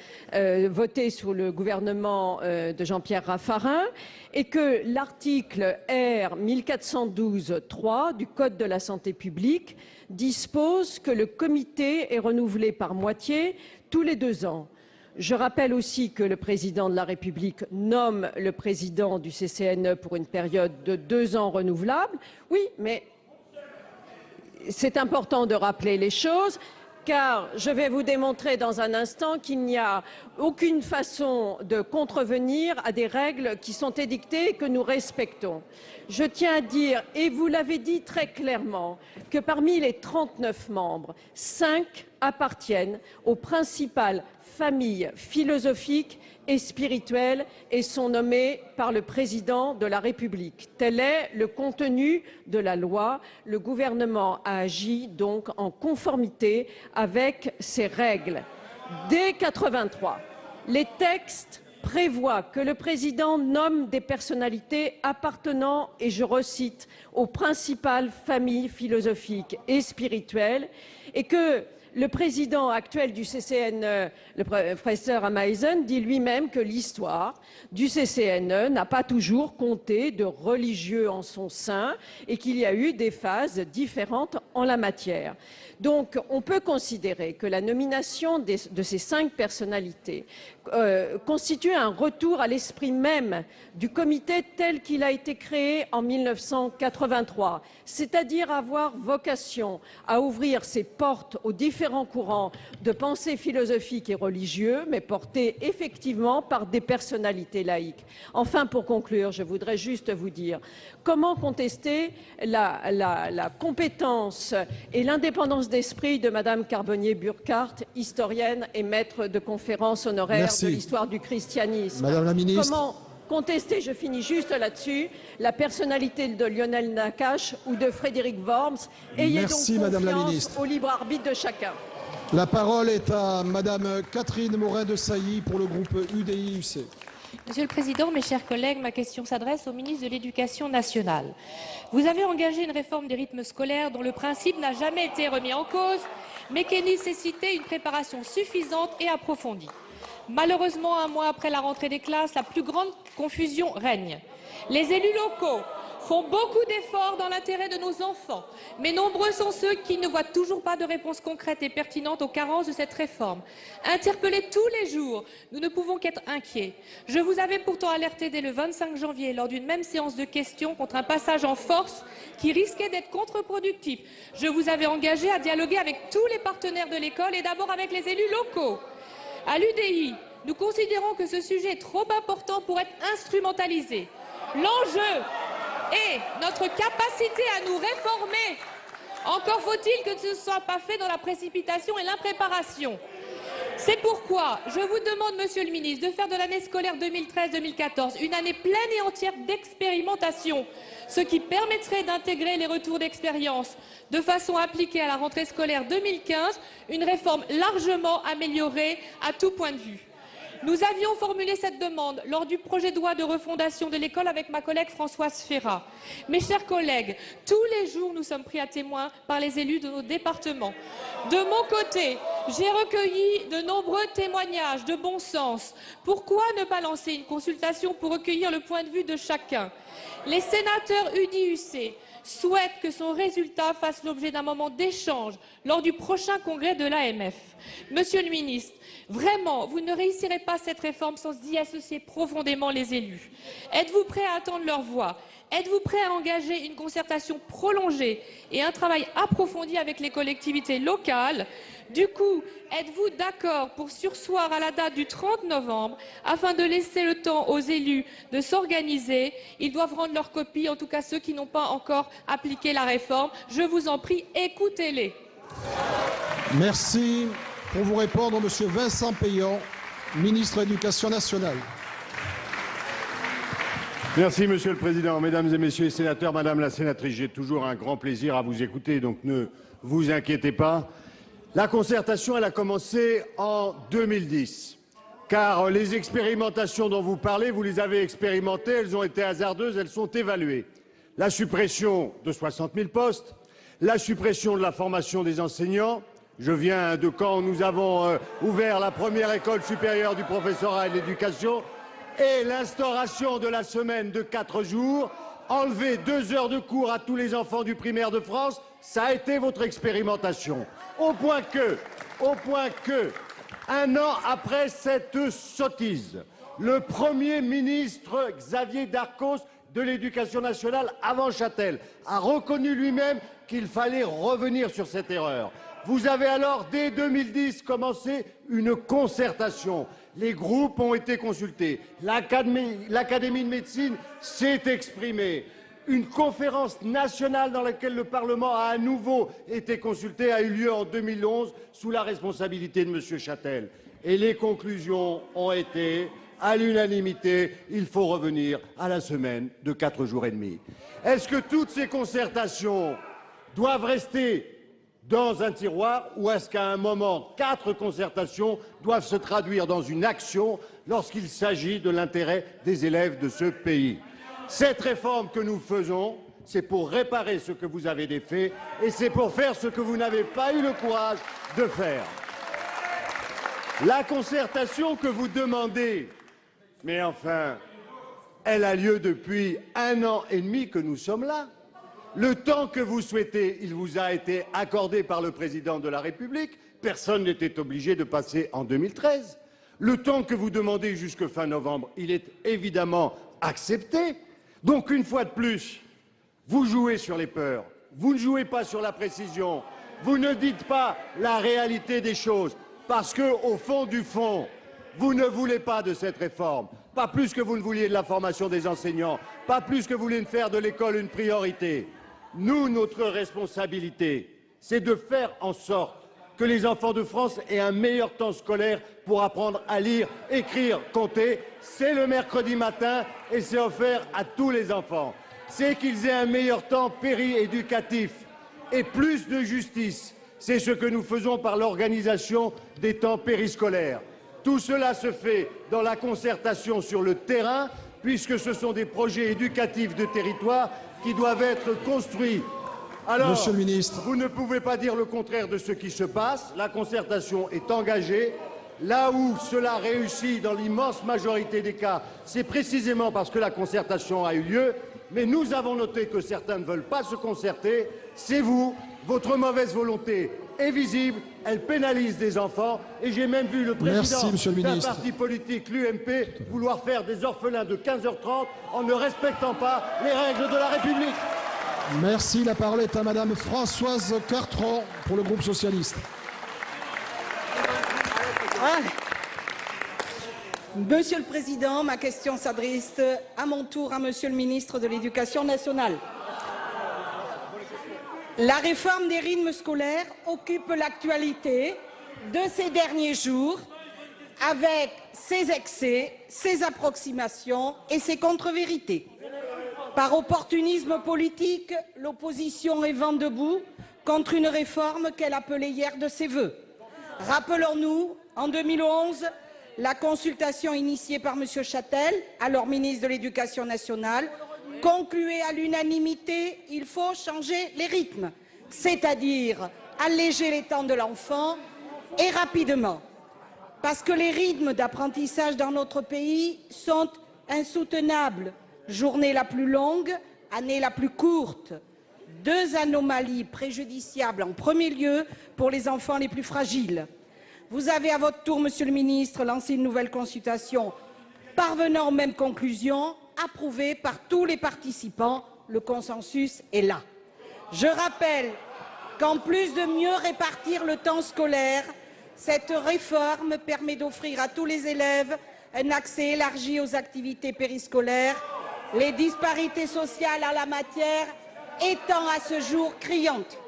[SPEAKER 9] votée sous le gouvernement de Jean-Pierre Raffarin et que l'article R 1412-3 du Code de la santé publique dispose que le comité est renouvelé par moitié tous les 2 ans. Je rappelle aussi que le président de la République nomme le président du CCNE pour une période de 2 ans renouvelable. Oui, mais c'est important de rappeler les choses, car je vais vous démontrer dans un instant qu'il n'y a aucune façon de contrevenir à des règles qui sont édictées et que nous respectons. Je tiens à dire, et vous l'avez dit très clairement, que parmi les 39 membres, 5 appartiennent aux principales familles philosophiques et spirituelles et sont nommés par le président de la République. Tel est le contenu de la loi. Le gouvernement a agi donc en conformité avec ces règles. Dès 1983, les textes prévoient que le président nomme des personnalités appartenant, et je recite, aux principales familles philosophiques et spirituelles et que le président actuel du CCNE, le professeur Ameisen, dit lui-même que l'histoire du CCNE n'a pas toujours compté de religieux en son sein et qu'il y a eu des phases différentes en la matière. Donc, on peut considérer que la nomination de ces 5 personnalités constitue un retour à l'esprit même du comité tel qu'il a été créé en 1983, c'est-à-dire avoir vocation à ouvrir ses portes aux différents courants de pensée philosophique et religieux, mais portés effectivement par des personnalités laïques. Enfin, pour conclure, je voudrais juste vous dire comment contester la compétence et l'indépendance d'esprit de Madame Carbonnier-Burkhardt, historienne et maître de conférences honoraires de l'histoire du christianisme.
[SPEAKER 1] Madame la ministre.
[SPEAKER 9] Comment contester, je finis juste là-dessus, la personnalité de Lionel Nakache ou de Frédéric Worms. Ayez donc confiance au libre arbitre de chacun.
[SPEAKER 1] La parole est à Madame Catherine Morin-Desailly pour le groupe UDI-UC.
[SPEAKER 10] Monsieur le Président, mes chers collègues, ma question s'adresse au ministre de l'Éducation nationale. Vous avez engagé une réforme des rythmes scolaires dont le principe n'a jamais été remis en cause, mais qui nécessitait une préparation suffisante et approfondie. Malheureusement, un mois après la rentrée des classes, la plus grande confusion règne. Les élus locaux font beaucoup d'efforts dans l'intérêt de nos enfants, mais nombreux sont ceux qui ne voient toujours pas de réponse concrète et pertinente aux carences de cette réforme. Interpellés tous les jours, nous ne pouvons qu'être inquiets. Je vous avais pourtant alerté dès le 25 janvier, lors d'une même séance de questions, contre un passage en force qui risquait d'être contre-productif. Je vous avais engagé à dialoguer avec tous les partenaires de l'école et d'abord avec les élus locaux. À l'UDI, nous considérons que ce sujet est trop important pour être instrumentalisé. L'enjeu est notre capacité à nous réformer. Encore faut-il que ce ne soit pas fait dans la précipitation et l'impréparation. C'est pourquoi je vous demande, Monsieur le ministre, de faire de l'année scolaire 2013-2014 une année pleine et entière d'expérimentation, ce qui permettrait d'intégrer les retours d'expérience de façon à appliquer à la rentrée scolaire 2015 une réforme largement améliorée à tout point de vue. Nous avions formulé cette demande lors du projet de loi de refondation de l'école avec ma collègue Françoise Férat. Mes chers collègues, tous les jours nous sommes pris à témoin par les élus de nos départements. De mon côté, J'ai recueilli de nombreux témoignages de bon sens. Pourquoi ne pas lancer une consultation pour recueillir le point de vue de chacun? Les sénateurs UDI-UC souhaitent que son résultat fasse l'objet d'un moment d'échange lors du prochain congrès de l'AMF. Monsieur le ministre, vraiment, vous ne réussirez pas cette réforme sans y associer profondément les élus. Êtes-vous prêt à attendre leur voix? Êtes-vous prêt à engager une concertation prolongée et un travail approfondi avec les collectivités locales? Du coup, êtes-vous d'accord pour surseoir à la date du 30 novembre afin de laisser le temps aux élus de s'organiser? Ils doivent rendre leur copie, en tout cas ceux qui n'ont pas encore appliqué la réforme. Je vous en prie, écoutez-les.
[SPEAKER 1] Merci. Pour vous répondre, Monsieur Vincent Payan, ministre de l'Éducation nationale.
[SPEAKER 11] Merci, Monsieur le Président. Mesdames et Messieurs les sénateurs, Madame la sénatrice, j'ai toujours un grand plaisir à vous écouter, donc ne vous inquiétez pas. La concertation, elle a commencé en 2010, car les expérimentations dont vous parlez, vous les avez expérimentées, elles ont été hasardeuses, elles sont évaluées. La suppression de 60 000 postes, la suppression de la formation des enseignants. Je viens de Caen, où nous avons ouvert la première école supérieure du professorat et de l'éducation, et l'instauration de la semaine de 4 jours, enlever 2 heures de cours à tous les enfants du primaire de France, ça a été votre expérimentation. Au point que, un an après cette sottise, le Premier ministre Xavier Darcos de l'Éducation nationale, avant Châtel, a reconnu lui-même qu'il fallait revenir sur cette erreur. Vous avez alors, dès 2010, commencé une concertation. Les groupes ont été consultés. L'Académie de médecine s'est exprimée. Une conférence nationale dans laquelle le Parlement a à nouveau été consulté a eu lieu en 2011 sous la responsabilité de M. Châtel. Et les conclusions ont été, à l'unanimité, il faut revenir à la semaine de 4 jours et demi. Est-ce que toutes ces concertations doivent rester dans un tiroir ou est-ce qu'à un moment, 4 concertations doivent se traduire dans une action lorsqu'il s'agit de l'intérêt des élèves de ce pays? Cette réforme que nous faisons, c'est pour réparer ce que vous avez défait et c'est pour faire ce que vous n'avez pas eu le courage de faire. La concertation que vous demandez, mais enfin, elle a lieu depuis 1 an et demi que nous sommes là. Le temps que vous souhaitez, il vous a été accordé par le Président de la République. Personne n'était obligé de passer en 2013. Le temps que vous demandez jusqu'à fin novembre, il est évidemment accepté. Donc, une fois de plus, vous jouez sur les peurs. Vous ne jouez pas sur la précision. Vous ne dites pas la réalité des choses. Parce qu'au fond du fond, vous ne voulez pas de cette réforme. Pas plus que vous ne vouliez de la formation des enseignants. Pas plus que vous voulez faire de l'école une priorité. Nous, notre responsabilité, c'est de faire en sorte que les enfants de France aient un meilleur temps scolaire pour apprendre à lire, écrire, compter. C'est le mercredi matin et c'est offert à tous les enfants. C'est qu'ils aient un meilleur temps péri-éducatif et plus de justice. C'est ce que nous faisons par l'organisation des temps périscolaires. Tout cela se fait dans la concertation sur le terrain, puisque ce sont des projets éducatifs de territoire qui doivent être construits. Alors,
[SPEAKER 1] Monsieur le ministre,
[SPEAKER 11] vous ne pouvez pas dire le contraire de ce qui se passe. La concertation est engagée. Là où cela réussit dans l'immense majorité des cas, c'est précisément parce que la concertation a eu lieu. Mais nous avons noté que certains ne veulent pas se concerter. C'est vous, votre mauvaise volonté est visible, elle pénalise des enfants. Et j'ai même vu le président d'un parti politique, l'UMP, vouloir faire des orphelins de 15h30 en ne respectant pas les règles de la République.
[SPEAKER 1] Merci. La parole est à Madame Françoise Cartron pour le groupe socialiste.
[SPEAKER 12] Monsieur le Président, ma question s'adresse à mon tour à Monsieur le ministre de l'Éducation nationale. La réforme des rythmes scolaires occupe l'actualité de ces derniers jours avec ses excès, ses approximations et ses contre-vérités. Par opportunisme politique, l'opposition est vent debout contre une réforme qu'elle appelait hier de ses vœux. Rappelons-nous, en 2011, la consultation initiée par M. Châtel, alors ministre de l'Éducation nationale, concluait à l'unanimité « il faut changer les rythmes », c'est-à-dire alléger les temps de l'enfant Et rapidement, parce que les rythmes d'apprentissage dans notre pays sont insoutenables. Journée la plus longue, année la plus courte. Deux anomalies préjudiciables en premier lieu pour les enfants les plus fragiles. Vous avez à votre tour, Monsieur le ministre, lancé une nouvelle consultation parvenant aux mêmes conclusions, approuvée par tous les participants. Le consensus est là. Je rappelle qu'en plus de mieux répartir le temps scolaire, cette réforme permet d'offrir à tous les élèves un accès élargi aux activités périscolaires, les disparités sociales en la matière étant à ce jour criantes.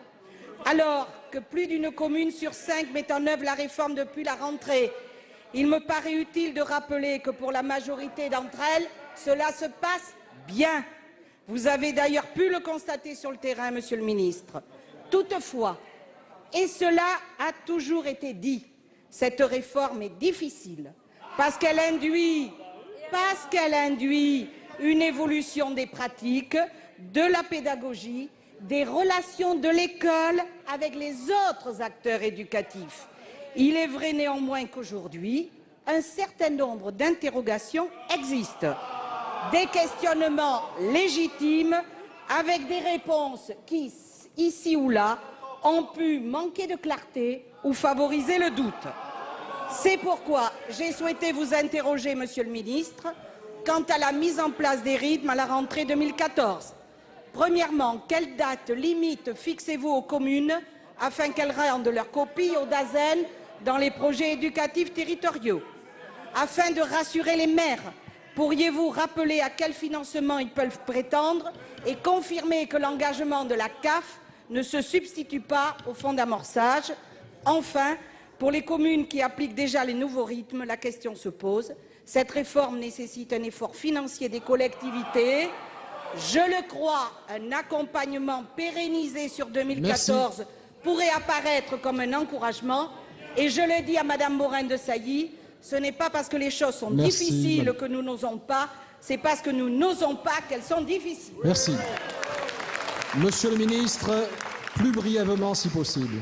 [SPEAKER 12] Alors que plus d'une commune sur 5 met en œuvre la réforme depuis la rentrée, il me paraît utile de rappeler que pour la majorité d'entre elles, cela se passe bien. Vous avez d'ailleurs pu le constater sur le terrain, Monsieur le ministre. Toutefois, et cela a toujours été dit, cette réforme est difficile parce qu'elle induit une évolution des pratiques, de la pédagogie, des relations de l'école avec les autres acteurs éducatifs. Il est vrai néanmoins qu'aujourd'hui, un certain nombre d'interrogations existent, des questionnements légitimes avec des réponses qui, ici ou là, ont pu manquer de clarté ou favoriser le doute. C'est pourquoi j'ai souhaité vous interroger, Monsieur le ministre, quant à la mise en place des rythmes à la rentrée 2014. Premièrement, quelle date limite fixez-vous aux communes afin qu'elles rendent leur copie au DAZEN dans les projets éducatifs territoriaux? Afin de rassurer les maires, pourriez-vous rappeler à quel financement ils peuvent prétendre et confirmer que l'engagement de la CAF ne se substitue pas au fonds d'amorçage? Enfin, pour les communes qui appliquent déjà les nouveaux rythmes, la question se pose. Cette réforme nécessite un effort financier des collectivités. Je le crois, un accompagnement pérennisé sur 2014 pourrait apparaître comme un encouragement. Et je le dis à Madame Morin-Desailly, ce n'est pas parce que les choses sont difficiles que nous n'osons pas, c'est parce que nous n'osons pas qu'elles sont difficiles.
[SPEAKER 1] Merci. Monsieur le ministre, plus brièvement si possible.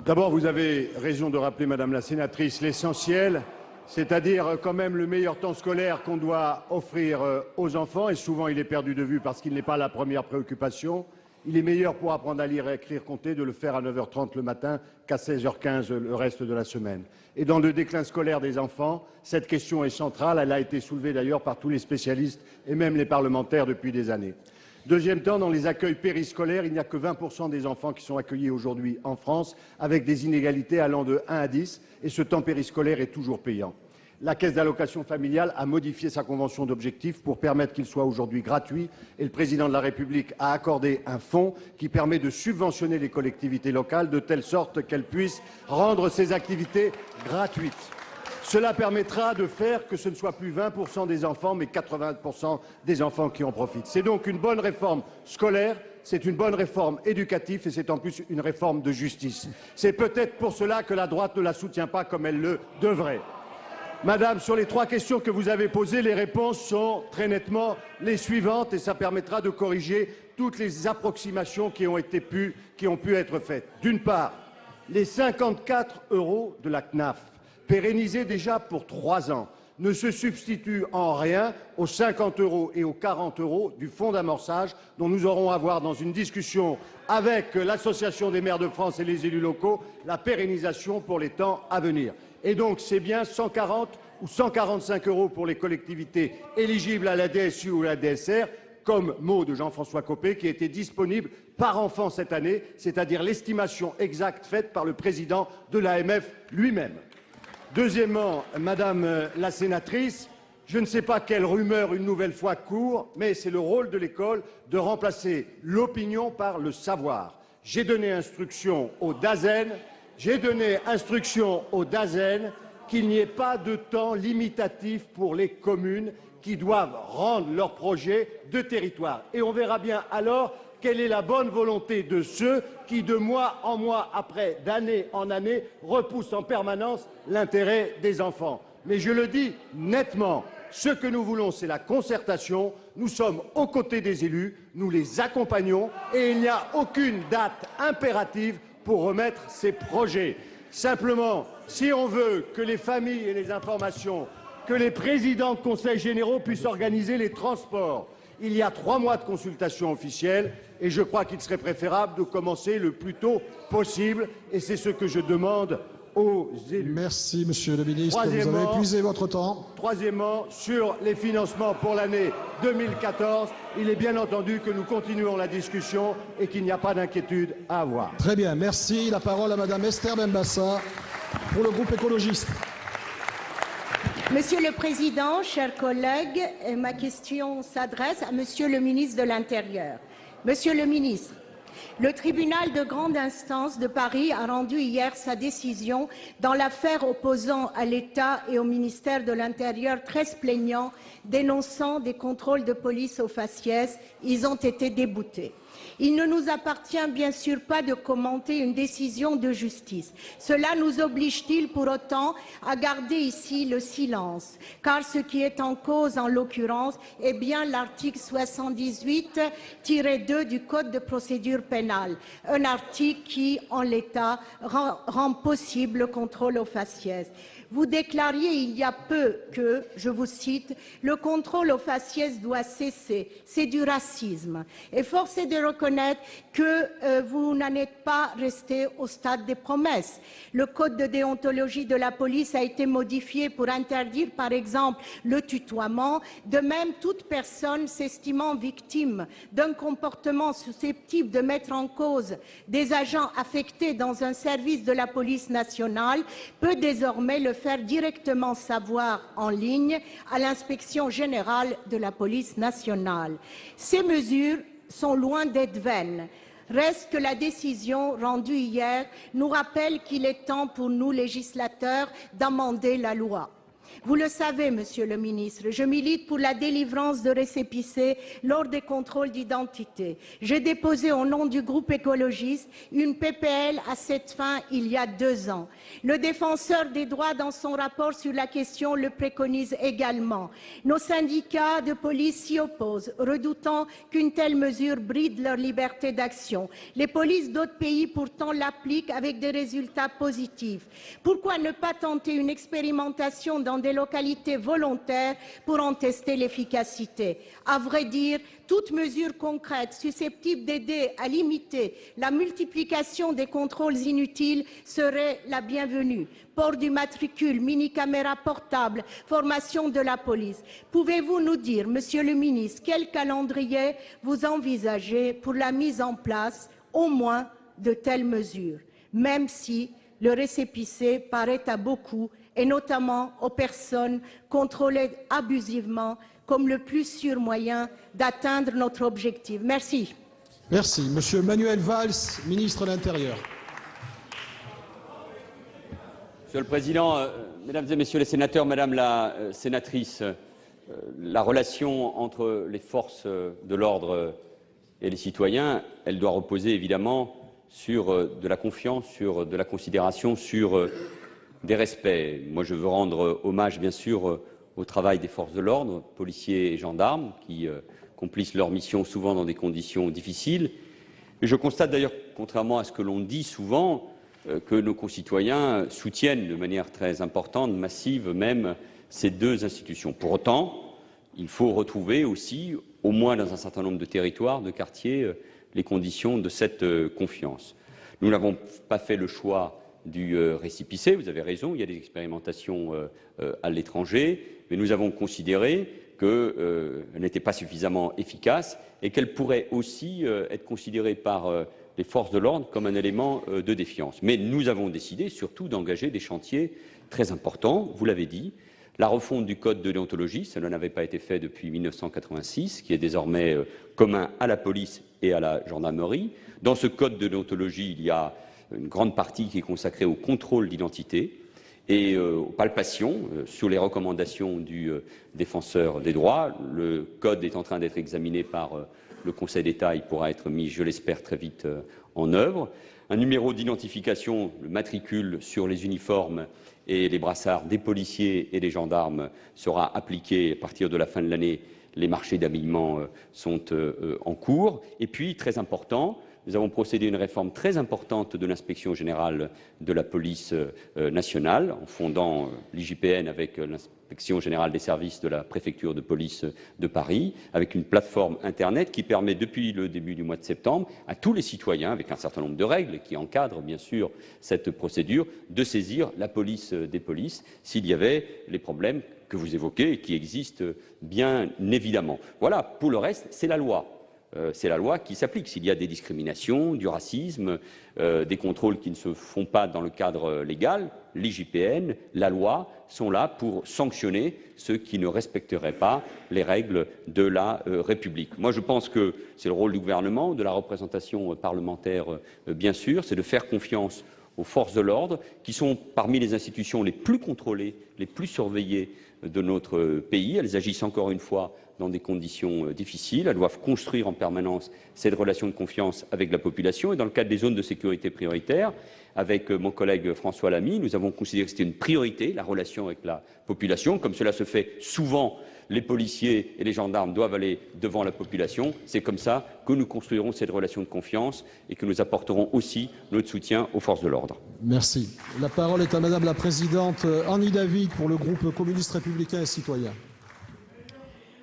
[SPEAKER 11] D'abord, vous avez raison de rappeler, Madame la sénatrice, l'essentiel, c'est-à-dire quand même le meilleur temps scolaire qu'on doit offrir aux enfants, et souvent il est perdu de vue parce qu'il n'est pas la première préoccupation. Il est meilleur pour apprendre à lire, à écrire, compter, de le faire à 9h30 le matin qu'à 16h15 le reste de la semaine. Et dans le déclin scolaire des enfants, cette question est centrale. Elle a été soulevée d'ailleurs par tous les spécialistes et même les parlementaires depuis des années. Deuxième temps, dans les accueils périscolaires, il n'y a que 20% des enfants qui sont accueillis aujourd'hui en France, avec des inégalités allant de 1 à 10, et ce temps périscolaire est toujours payant. La Caisse d'allocation familiale a modifié sa convention d'objectifs pour permettre qu'il soit aujourd'hui gratuit, et le Président de la République a accordé un fonds qui permet de subventionner les collectivités locales de telle sorte qu'elles puissent rendre ces activités gratuites. Cela permettra de faire que ce ne soit plus 20% des enfants, mais 80% des enfants qui en profitent. C'est donc une bonne réforme scolaire, c'est une bonne réforme éducative et c'est en plus une réforme de justice. C'est peut-être pour cela que la droite ne la soutient pas comme elle le devrait. Madame, sur les 3 questions que vous avez posées, les réponses sont très nettement les suivantes et ça permettra de corriger toutes les approximations qui ont pu être faites. D'une part, les 54 € de la CNAF, pérennisés déjà pour 3 ans, ne se substituent en rien aux 50 € et aux 40 € du fonds d'amorçage dont nous aurons à voir dans une discussion avec l'Association des maires de France et les élus locaux la pérennisation pour les temps à venir. Et donc c'est bien 140 ou 145 € pour les collectivités éligibles à la DSU ou à la DSR, comme mot de Jean-François Copé, qui était disponible par enfant cette année, c'est-à-dire l'estimation exacte faite par le président de l'AMF lui-même. Deuxièmement, Madame la sénatrice, je ne sais pas quelle rumeur une nouvelle fois court, mais c'est le rôle de l'école de remplacer l'opinion par le savoir. J'ai donné instruction au DAZEN qu'il n'y ait pas de temps limitatif pour les communes qui doivent rendre leurs projets de territoire. Et on verra bien alors quelle est la bonne volonté de ceux qui, de mois en mois, après, d'année en année, repoussent en permanence l'intérêt des enfants. Mais je le dis nettement, ce que nous voulons, c'est la concertation. Nous sommes aux côtés des élus, nous les accompagnons et il n'y a aucune date impérative pour remettre ses projets. Simplement, si on veut que les familles aient les informations, que les présidents de conseils généraux puissent organiser les transports, il y a 3 mois de consultation officielle et je crois qu'il serait préférable de commencer le plus tôt possible et c'est ce que je demande aux élus.
[SPEAKER 1] Merci, Monsieur le ministre. Vous avez épuisé votre temps.
[SPEAKER 11] Troisièmement, sur les financements pour l'année 2014, il est bien entendu que nous continuons la discussion et qu'il n'y a pas d'inquiétude à avoir.
[SPEAKER 1] Très bien, merci. La parole à Madame Esther Benbassa pour le groupe écologiste.
[SPEAKER 12] Monsieur le Président, chers collègues, ma question s'adresse à Monsieur le ministre de l'Intérieur. Monsieur le ministre, le tribunal de grande instance de Paris a rendu hier sa décision dans l'affaire opposant à l'État et au ministère de l'Intérieur 13 plaignants dénonçant des contrôles de police au faciès. Ils ont été déboutés. Il ne nous appartient bien sûr pas de commenter une décision de justice. Cela nous oblige-t-il pour autant à garder ici le silence? Car ce qui est en cause en l'occurrence est bien l'article 78-2 du Code de procédure pénale, un article qui, en l'état, rend possible le contrôle au faciès. Vous déclariez il y a peu que, je vous cite, « le contrôle au faciès doit cesser, c'est du racisme ». Et force est de reconnaître que vous n'en êtes pas resté au stade des promesses. Le code de déontologie de la police a été modifié pour interdire, par exemple, le tutoiement. De même, toute personne s'estimant victime d'un comportement susceptible de mettre en cause des agents affectés dans un service de la police nationale peut désormais le faire directement savoir en ligne à l'inspection générale de la police nationale. Ces mesures sont loin d'être vaines. Reste que la décision rendue hier nous rappelle qu'il est temps pour nous, législateurs, d'amender la loi. Vous le savez, Monsieur le ministre, je milite pour la délivrance de récépissés lors des contrôles d'identité. J'ai déposé au nom du groupe écologiste une PPL à cette fin il y a 2 ans. Le défenseur des droits, dans son rapport sur la question, le préconise également. Nos syndicats de police s'y opposent, redoutant qu'une telle mesure bride leur liberté d'action. Les polices d'autres pays pourtant l'appliquent avec des résultats positifs. Pourquoi ne pas tenter une expérimentation dans des localités volontaires pour en tester l'efficacité? À vrai dire, toute mesure concrète susceptible d'aider à limiter la multiplication des contrôles inutiles serait la bienvenue. Port du matricule, mini-caméra portable, formation de la police. Pouvez-vous nous dire, Monsieur le ministre, quel calendrier vous envisagez pour la mise en place, au moins, de telles mesures, même si le récépissé paraît à beaucoup, et notamment aux personnes contrôlées abusivement, comme le plus sûr moyen d'atteindre notre objectif. Merci.
[SPEAKER 1] Merci. Monsieur Manuel Valls, ministre de l'Intérieur.
[SPEAKER 13] Monsieur le Président, Mesdames et Messieurs les sénateurs, Madame la sénatrice, la relation entre les forces de l'ordre et les citoyens, elle doit reposer évidemment sur de la confiance, sur de la considération, sur des respects. Moi, je veux rendre hommage, bien sûr, au travail des forces de l'ordre, policiers et gendarmes, qui accomplissent leur mission souvent dans des conditions difficiles. Et je constate d'ailleurs, contrairement à ce que l'on dit souvent, que nos concitoyens soutiennent de manière très importante, massive même, ces 2 institutions. Pour autant, il faut retrouver aussi, au moins dans un certain nombre de territoires, de quartiers, les conditions de cette confiance. Nous n'avons pas fait le choix du récépissé, vous avez raison, il y a des expérimentations à l'étranger, mais nous avons considéré qu'elle n'était pas suffisamment efficace et qu'elle pourrait aussi être considérée par les forces de l'ordre comme un élément de défiance. Mais nous avons décidé surtout d'engager des chantiers très importants, vous l'avez dit, la refonte du code de déontologie, cela n'avait pas été fait depuis 1986, qui est désormais commun à la police et à la gendarmerie. Dans ce code de déontologie, il y a une grande partie qui est consacrée au contrôle d'identité et aux palpations sur les recommandations du défenseur des droits. Le code est en train d'être examiné par le Conseil d'État. Il pourra être mis, je l'espère, très vite en œuvre. Un numéro d'identification, le matricule sur les uniformes et les brassards des policiers et des gendarmes sera appliqué à partir de la fin de l'année. Les marchés d'habillement sont en cours. Et puis, très important, nous avons procédé à une réforme très importante de l'inspection générale de la police nationale, en fondant l'IGPN avec l'inspection générale des services de la préfecture de police de Paris, avec une plateforme Internet qui permet, depuis le début du mois de septembre, à tous les citoyens, avec un certain nombre de règles qui encadrent bien sûr cette procédure, de saisir la police des polices s'il y avait les problèmes que vous évoquez et qui existent bien évidemment. Voilà, pour le reste, c'est la loi. C'est la loi qui s'applique. S'il y a des discriminations, du racisme, des contrôles qui ne se font pas dans le cadre légal, l'IGPN, la loi sont là pour sanctionner ceux qui ne respecteraient pas les règles de la République. Moi, je pense que c'est le rôle du gouvernement, de la représentation parlementaire, bien sûr, c'est de faire confiance aux forces de l'ordre, qui sont parmi les institutions les plus contrôlées, les plus surveillées de notre pays. Elles agissent encore une fois dans des conditions difficiles. Elles doivent construire en permanence cette relation de confiance avec la population. Et dans le cadre des zones de sécurité prioritaires, avec mon collègue François Lamy, nous avons considéré que c'était une priorité, la relation avec la population. Comme cela se fait souvent, les policiers et les gendarmes doivent aller devant la population. C'est comme ça que nous construirons cette relation de confiance et que nous apporterons aussi notre soutien aux forces de l'ordre.
[SPEAKER 1] Merci. La parole est à Madame la Présidente Annie David pour le groupe communiste républicain et citoyen.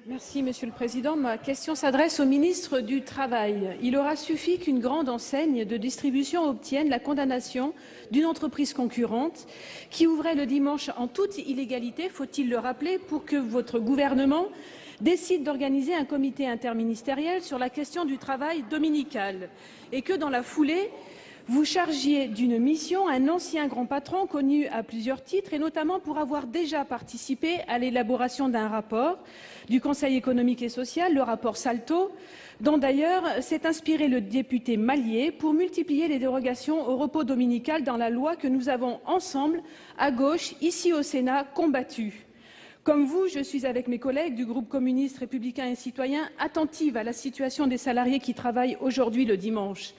[SPEAKER 14] Merci, Monsieur le Président. Ma question s'adresse au ministre du Travail. Il aura suffi qu'une grande enseigne de distribution obtienne la condamnation d'une entreprise concurrente qui ouvrait le dimanche en toute illégalité, faut-il le rappeler, pour que votre gouvernement décide d'organiser un comité interministériel sur la question du travail dominical et que, dans la foulée, vous chargiez d'une mission un ancien grand patron connu à plusieurs titres et notamment pour avoir déjà participé à l'élaboration d'un rapport du Conseil économique et social, le rapport Salto, dont d'ailleurs s'est inspiré le député Mallier pour multiplier les dérogations au repos dominical dans la loi que nous avons ensemble, à gauche, ici au Sénat, combattue. Comme vous, je suis avec mes collègues du groupe communiste républicain et citoyen attentive à la situation des salariés qui travaillent aujourd'hui le dimanche.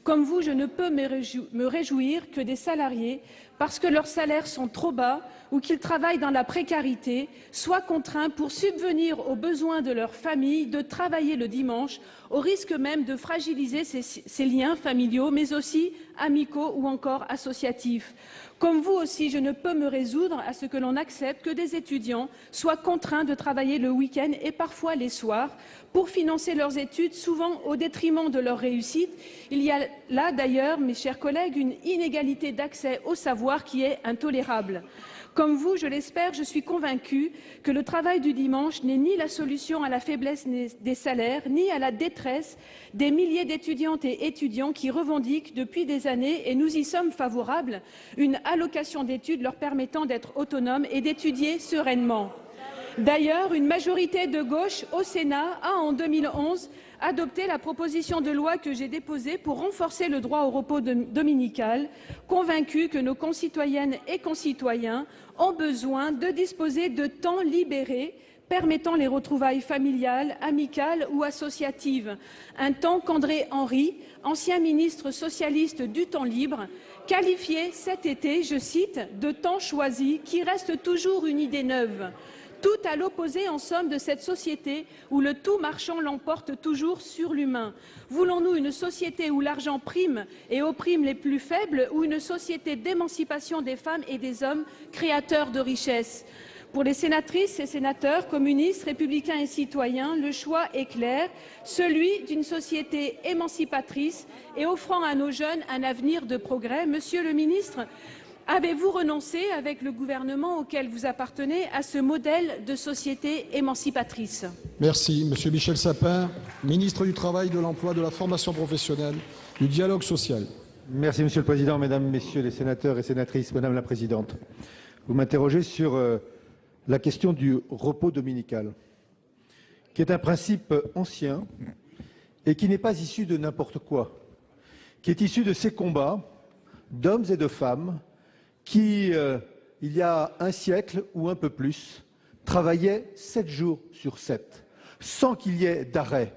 [SPEAKER 14] Comme vous, je ne peux me réjouir que des salariés, parce que leurs salaires sont trop bas ou qu'ils travaillent dans la précarité, soient contraints, pour subvenir aux besoins de leur famille, de travailler le dimanche, au risque même de fragiliser ces liens familiaux, mais aussi amicaux ou encore associatifs. Comme vous aussi, je ne peux me résoudre à ce que l'on accepte que des étudiants soient contraints de travailler le week-end et parfois les soirs pour financer leurs études, souvent au détriment de leur réussite. Il y a là d'ailleurs, mes chers collègues, une inégalité d'accès au savoir qui est intolérable. Comme vous, je l'espère, je suis convaincue que le travail du dimanche n'est ni la solution à la faiblesse des salaires, ni à la détresse des milliers d'étudiantes et étudiants qui revendiquent depuis des années, et nous y sommes favorables, une allocation d'études leur permettant d'être autonomes et d'étudier sereinement. D'ailleurs, une majorité de gauche au Sénat a, en 2011, adopté la proposition de loi que j'ai déposée pour renforcer le droit au repos dominical, convaincue que nos concitoyennes et concitoyens ont besoin de disposer de temps libéré permettant les retrouvailles familiales, amicales ou associatives. Un temps qu'André Henry, ancien ministre socialiste du temps libre, qualifiait cet été, je cite, de temps choisi qui reste toujours une idée neuve. Tout à l'opposé, en somme, de cette société où le tout marchand l'emporte toujours sur l'humain. Voulons-nous une société où l'argent prime et opprime les plus faibles, ou une société d'émancipation des femmes et des hommes créateurs de richesses? Pour les sénatrices et sénateurs communistes, républicains et citoyens, le choix est clair, celui d'une société émancipatrice et offrant à nos jeunes un avenir de progrès. Monsieur le ministre, avez-vous renoncé, avec le gouvernement auquel vous appartenez, à ce modèle de société émancipatrice?
[SPEAKER 1] Merci. Monsieur Michel Sapin, ministre du Travail, de l'Emploi, de la Formation professionnelle, du Dialogue social.
[SPEAKER 15] Merci, Monsieur le Président, Mesdames, Messieurs les sénateurs et sénatrices, Madame la Présidente. Vous m'interrogez sur la question du repos dominical, qui est un principe ancien et qui n'est pas issu de n'importe quoi, qui est issu de ces combats d'hommes et de femmes qui, il y a un siècle ou un peu plus, travaillaient 7 jours sur 7, sans qu'il y ait d'arrêt,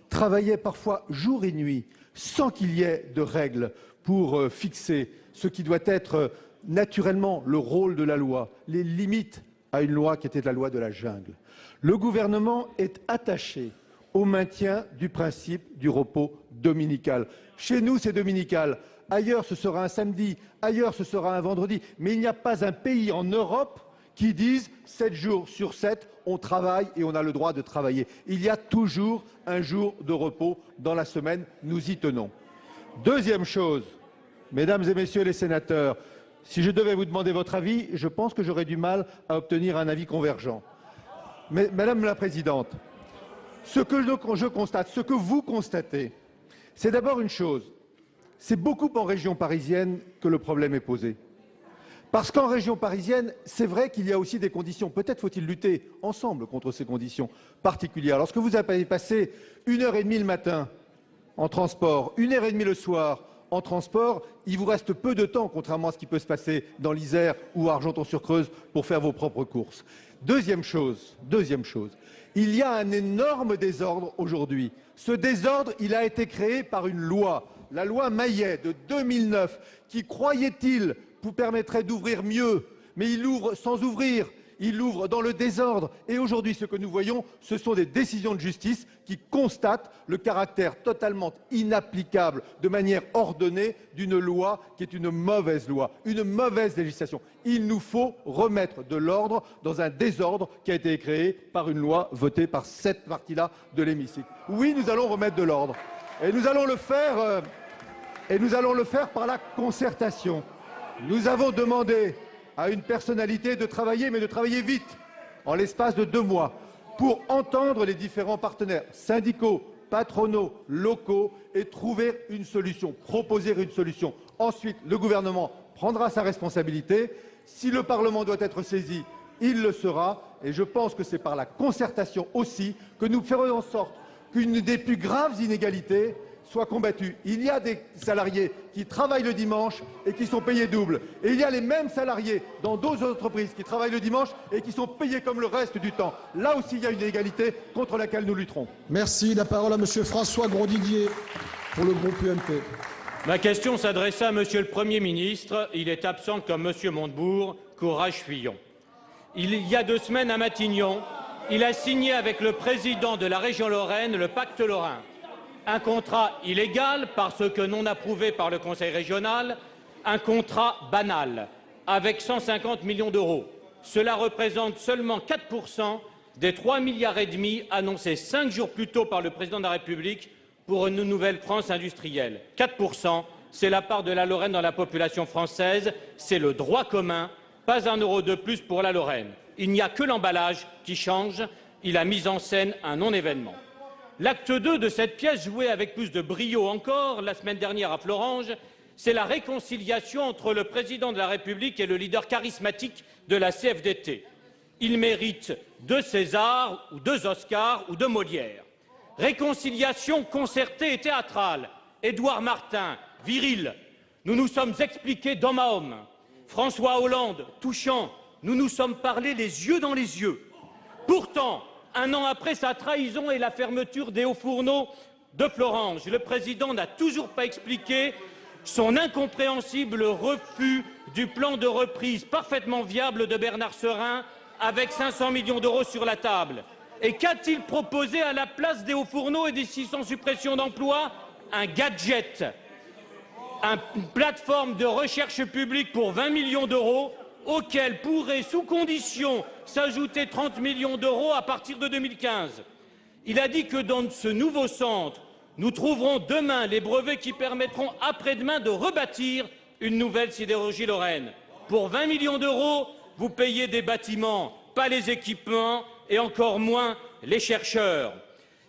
[SPEAKER 15] travaillaient parfois jour et nuit, sans qu'il y ait de règles pour fixer ce qui doit être naturellement le rôle de la loi, les limites à une loi qui était la loi de la jungle. Le gouvernement est attaché au maintien du principe du repos dominical. Chez nous, c'est dominical. Ailleurs, ce sera un samedi. Ailleurs, ce sera un vendredi. Mais il n'y a pas un pays en Europe qui dise 7 jours sur 7, on travaille et on a le droit de travailler. Il y a toujours un jour de repos dans la semaine. Nous y tenons. Deuxième chose, mesdames et messieurs les sénateurs, si je devais vous demander votre avis, je pense que j'aurais du mal à obtenir un avis convergent. Mais, Madame la Présidente, ce que je constate, ce que vous constatez, c'est d'abord une chose. C'est beaucoup en région parisienne que le problème est posé. Parce qu'en région parisienne, c'est vrai qu'il y a aussi des conditions. Peut-être faut-il lutter ensemble contre ces conditions particulières. Lorsque vous avez passé 1h30 le matin en transport, 1h30 le soir en transport, il vous reste peu de temps, contrairement à ce qui peut se passer dans l'Isère ou à Argenton-sur-Creuse, pour faire vos propres courses. Deuxième chose, il y a un énorme désordre aujourd'hui. Ce désordre, il a été créé par une loi, la loi Maillet de 2009, qui, croyait-il, vous permettrait d'ouvrir mieux, mais il ouvre sans ouvrir, il ouvre dans le désordre. Et aujourd'hui, ce que nous voyons, ce sont des décisions de justice qui constatent le caractère totalement inapplicable, de manière ordonnée, d'une loi qui est une mauvaise loi, une mauvaise législation. Il nous faut remettre de l'ordre dans un désordre qui a été créé par une loi votée par cette partie-là de l'hémicycle. Oui, nous allons remettre de l'ordre. Et nous allons le faire par la concertation. Nous avons demandé à une personnalité de travailler, mais de travailler vite, en l'espace de 2 mois, pour entendre les différents partenaires syndicaux, patronaux, locaux, et trouver une solution, proposer une solution. Ensuite, le gouvernement prendra sa responsabilité. Si le Parlement doit être saisi, il le sera. Et je pense que c'est par la concertation aussi que nous ferons en sorte qu'une des plus graves inégalités soit combattue. Il y a des salariés qui travaillent le dimanche et qui sont payés double. Et il y a les mêmes salariés dans d'autres entreprises qui travaillent le dimanche et qui sont payés comme le reste du temps. Là aussi, il y a une inégalité contre laquelle nous lutterons.
[SPEAKER 1] Merci. La parole à Monsieur François Grosdidier pour le groupe UMP.
[SPEAKER 16] Ma question s'adressait à Monsieur le Premier ministre. Il est absent comme Monsieur Montebourg. Courage, Fillon. Il y a 2 semaines à Matignon, il a signé avec le président de la région Lorraine le pacte lorrain. Un contrat illégal parce que non approuvé par le Conseil régional, un contrat banal avec 150 millions d'euros. Cela représente seulement 4% des 3,5 milliards annoncés 5 jours plus tôt par le président de la République pour une nouvelle France industrielle. 4%, c'est la part de la Lorraine dans la population française, c'est le droit commun, pas 1 euro de plus pour la Lorraine. Il n'y a que l'emballage qui change, il a mis en scène un non-événement. L'acte 2 de cette pièce, jouée avec plus de brio encore la semaine dernière à Florange, c'est la réconciliation entre le président de la République et le leader charismatique de la CFDT. Il mérite 2 Césars ou 2 Oscars ou 2 Molières. Réconciliation concertée et théâtrale. Édouard Martin, viril. Nous nous sommes expliqués d'homme à homme. François Hollande, touchant. Nous nous sommes parlé les yeux dans les yeux. Pourtant, 1 an après sa trahison et la fermeture des hauts fourneaux de Florange, le président n'a toujours pas expliqué son incompréhensible refus du plan de reprise parfaitement viable de Bernard Serin avec 500 millions d'euros sur la table. Et qu'a-t-il proposé à la place des hauts fourneaux et des 600 suppressions d'emplois? Un gadget, une plateforme de recherche publique pour 20 millions d'euros auquel pourrait, sous condition, s'ajouter 30 millions d'euros à partir de 2015. Il a dit que dans ce nouveau centre, nous trouverons demain les brevets qui permettront après-demain de rebâtir une nouvelle sidérurgie lorraine. Pour 20 millions d'euros, vous payez des bâtiments, pas les équipements et encore moins les chercheurs.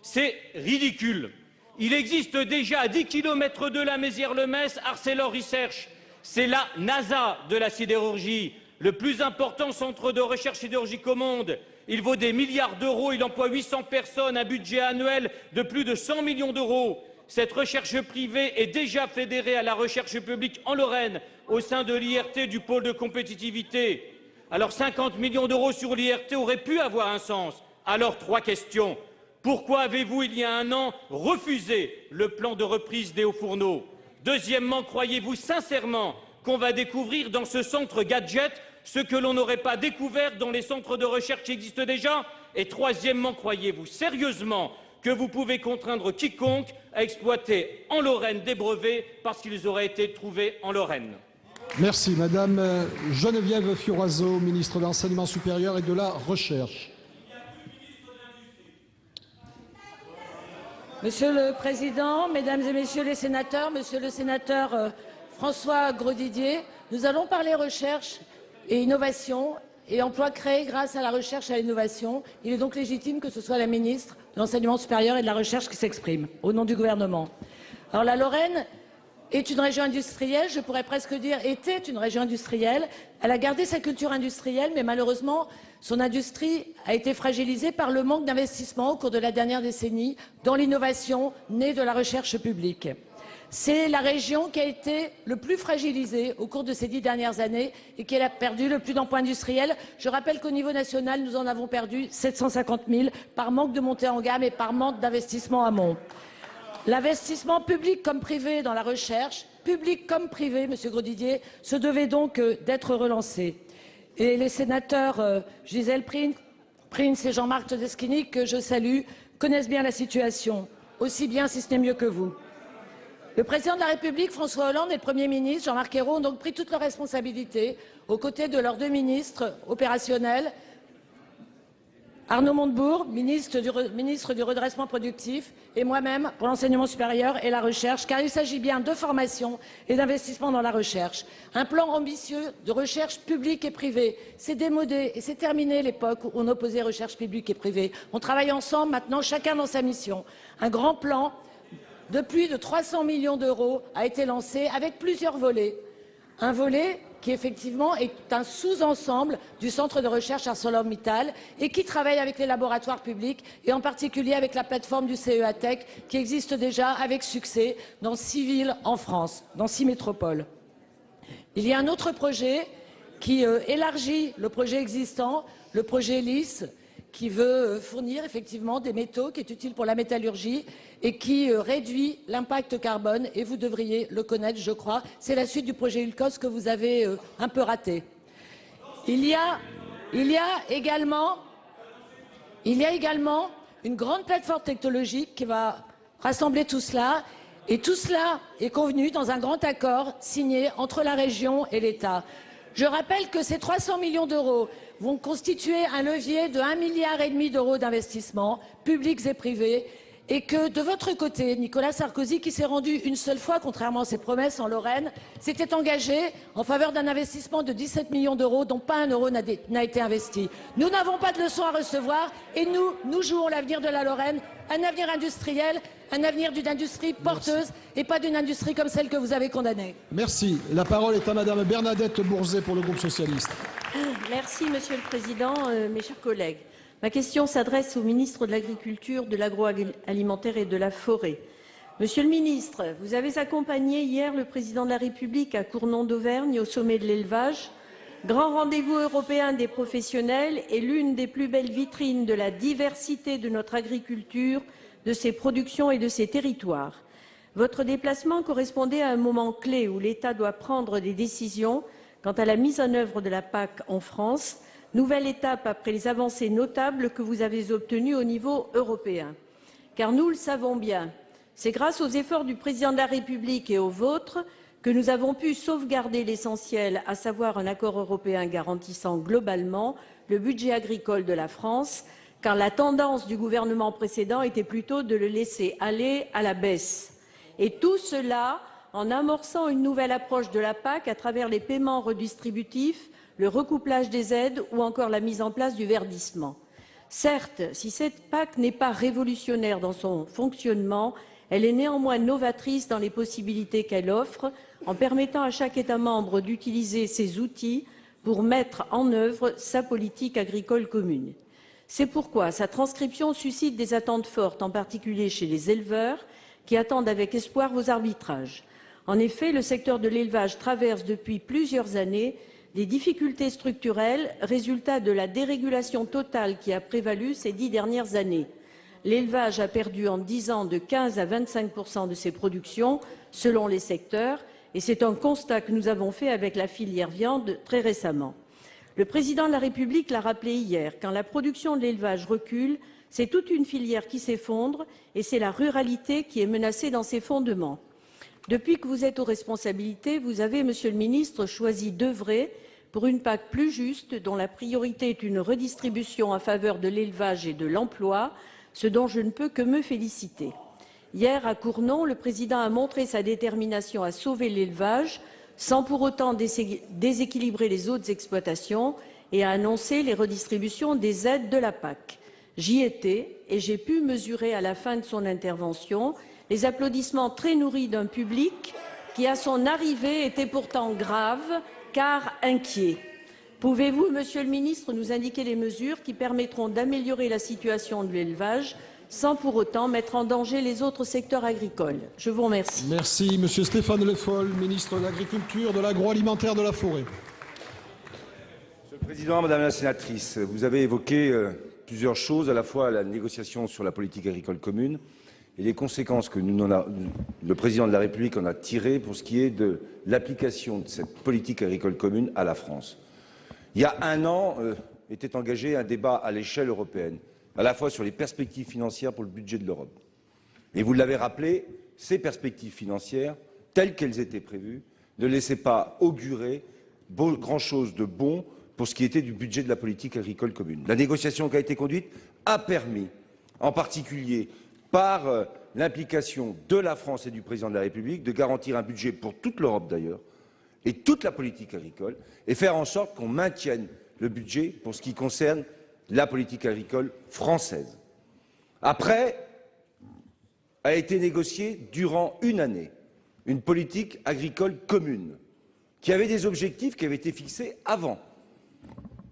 [SPEAKER 16] C'est ridicule. Il existe déjà à 10 km de la Mézières-le-Metz Arcelor Research. C'est la NASA de la sidérurgie. Le plus important centre de recherche sidérurgique au monde. Il vaut des milliards d'euros, il emploie 800 personnes, un budget annuel de plus de 100 millions d'euros. Cette recherche privée est déjà fédérée à la recherche publique en Lorraine, au sein de l'IRT du pôle de compétitivité. Alors 50 millions d'euros sur l'IRT auraient pu avoir un sens. Alors 3 questions. Pourquoi avez-vous, il y a 1 an, refusé le plan de reprise des hauts fourneaux? Deuxièmement, croyez-vous sincèrement qu'on va découvrir dans ce centre gadget ce que l'on n'aurait pas découvert dans les centres de recherche qui existent déjà? Et troisièmement, croyez-vous sérieusement que vous pouvez contraindre quiconque à exploiter en Lorraine des brevets parce qu'ils auraient été trouvés en Lorraine.
[SPEAKER 1] Merci. Madame Geneviève Fioraso, ministre de l'Enseignement supérieur et de la Recherche.
[SPEAKER 17] Monsieur le Président, Mesdames et Messieurs les sénateurs, Monsieur le sénateur François Grosdidier, nous allons parler recherche et innovation et emplois créés grâce à la recherche et à l'innovation. Il est donc légitime que ce soit la ministre de l'Enseignement supérieur et de la Recherche qui s'exprime au nom du gouvernement. Alors la Lorraine est une région industrielle, je pourrais presque dire était une région industrielle. Elle a gardé sa culture industrielle, mais malheureusement, son industrie a été fragilisée par le manque d'investissement au cours de la dernière décennie dans l'innovation née de la recherche publique. C'est la région qui a été le plus fragilisée au cours de ces 10 dernières années et qui a perdu le plus d'emplois industriels. Je rappelle qu'au niveau national, nous en avons perdu 750 000 par manque de montée en gamme et par manque d'investissement amont. L'investissement public comme privé dans la recherche, public comme privé, Monsieur Grosdidier, se devait donc d'être relancé. Et les sénateurs Gisèle Prince et Jean-Marc Todeschini, que je salue, connaissent bien la situation, aussi bien si ce n'est mieux que vous. Le président de la République, François Hollande, et le Premier ministre, Jean-Marc Ayrault, ont donc pris toutes leurs responsabilités aux côtés de leurs deux ministres opérationnels, Arnaud Montebourg, ministre du redressement productif, et moi-même pour l'enseignement supérieur et la recherche, car il s'agit bien de formation et d'investissement dans la recherche. Un plan ambitieux de recherche publique et privée. C'est démodé et c'est terminé l'époque où on opposait recherche publique et privée. On travaille ensemble maintenant, chacun dans sa mission. Un grand plan de plus de 300 millions d'euros a été lancé avec plusieurs volets. Un volet qui effectivement est un sous-ensemble du centre de recherche ArcelorMittal et qui travaille avec les laboratoires publics et en particulier avec la plateforme du CEATech qui existe déjà avec succès dans 6 villes en France, dans 6 métropoles. Il y a un autre projet qui élargit le projet existant, le projet LIS, qui veut fournir effectivement des métaux, qui est utile pour la métallurgie et qui réduit l'impact carbone. Et vous devriez le connaître, je crois. C'est la suite du projet ULCOS que vous avez un peu raté. Il y a également une grande plateforme technologique qui va rassembler tout cela. Et tout cela est convenu dans un grand accord signé entre la région et l'État. Je rappelle que ces 300 millions d'euros vont constituer un levier de 1,5 milliard d'euros d'investissements publics et privés et que de votre côté, Nicolas Sarkozy, qui s'est rendu une seule fois, contrairement à ses promesses en Lorraine, s'était engagé en faveur d'un investissement de 17 millions d'euros dont pas un euro n'a été investi. Nous n'avons pas de leçons à recevoir et nous jouons l'avenir de la Lorraine, un avenir industriel, un avenir d'une industrie porteuse et pas d'une industrie comme celle que vous avez condamnée.
[SPEAKER 1] Merci. La parole est à Madame Bernadette Bourzet pour le groupe socialiste.
[SPEAKER 18] Merci Monsieur le Président, mes chers collègues. Ma question s'adresse au ministre de l'Agriculture, de l'Agroalimentaire et de la Forêt. Monsieur le ministre, vous avez accompagné hier le Président de la République à Cournon d'Auvergne au sommet de l'élevage, grand rendez-vous européen des professionnels et l'une des plus belles vitrines de la diversité de notre agriculture, de ses productions et de ses territoires. Votre déplacement correspondait à un moment clé où l'État doit prendre des décisions quant à la mise en œuvre de la PAC en France, nouvelle étape après les avancées notables que vous avez obtenues au niveau européen. Car nous le savons bien, c'est grâce aux efforts du Président de la République et aux vôtres que nous avons pu sauvegarder l'essentiel, à savoir un accord européen garantissant globalement le budget agricole de la France, car la tendance du gouvernement précédent était plutôt de le laisser aller à la baisse. Et tout cela en amorçant une nouvelle approche de la PAC à travers les paiements redistributifs, le recouplage des aides ou encore la mise en place du verdissement. Certes, si cette PAC n'est pas révolutionnaire dans son fonctionnement, elle est néanmoins novatrice dans les possibilités qu'elle offre, en permettant à chaque État membre d'utiliser ses outils pour mettre en œuvre sa politique agricole commune. C'est pourquoi sa transcription suscite des attentes fortes, en particulier chez les éleveurs, qui attendent avec espoir vos arbitrages. En effet, le secteur de l'élevage traverse depuis plusieurs années des difficultés structurelles, résultat de la dérégulation totale qui a prévalu ces 10 dernières années. L'élevage a perdu en 10 ans de 15 à 25% de ses productions, selon les secteurs, et c'est un constat que nous avons fait avec la filière viande très récemment. Le Président de la République l'a rappelé hier, quand la production de l'élevage recule, C'est toute une filière qui s'effondre et c'est la ruralité qui est menacée dans ses fondements. Depuis que vous êtes aux responsabilités, vous avez, Monsieur le ministre, choisi d'œuvrer pour une PAC plus juste, dont la priorité est une redistribution en faveur de l'élevage et de l'emploi, ce dont je ne peux que me féliciter. Hier, à Cournon, le président a montré sa détermination à sauver l'élevage, sans pour autant déséquilibrer les autres exploitations, et a annoncé les redistributions des aides de la PAC. J'y étais et j'ai pu mesurer à la fin de son intervention les applaudissements très nourris d'un public qui, à son arrivée, était pourtant grave, car inquiet. Pouvez-vous, Monsieur le ministre, nous indiquer les mesures qui permettront d'améliorer la situation de l'élevage sans pour autant mettre en danger les autres secteurs agricoles? Je vous remercie.
[SPEAKER 1] Merci. Monsieur Stéphane Le Foll, ministre de l'Agriculture, de l'Agroalimentaire, de la Forêt.
[SPEAKER 19] Monsieur le Président, Madame la sénatrice, vous avez évoqué plusieurs choses, à la fois la négociation sur la politique agricole commune et les conséquences que le Président de la République en a tirées pour ce qui est de l'application de cette politique agricole commune à la France. Il y a un an était engagé un débat à l'échelle européenne, à la fois sur les perspectives financières pour le budget de l'Europe. Et vous l'avez rappelé, ces perspectives financières, telles qu'elles étaient prévues, ne laissaient pas augurer grand-chose de bon pour ce qui était du budget de la politique agricole commune. La négociation qui a été conduite a permis, en particulier par l'implication de la France et du Président de la République, de garantir un budget pour toute l'Europe d'ailleurs, et toute la politique agricole, et faire en sorte qu'on maintienne le budget pour ce qui concerne la politique agricole française. Après, a été négociée durant une année une politique agricole commune qui avait des objectifs qui avaient été fixés avant.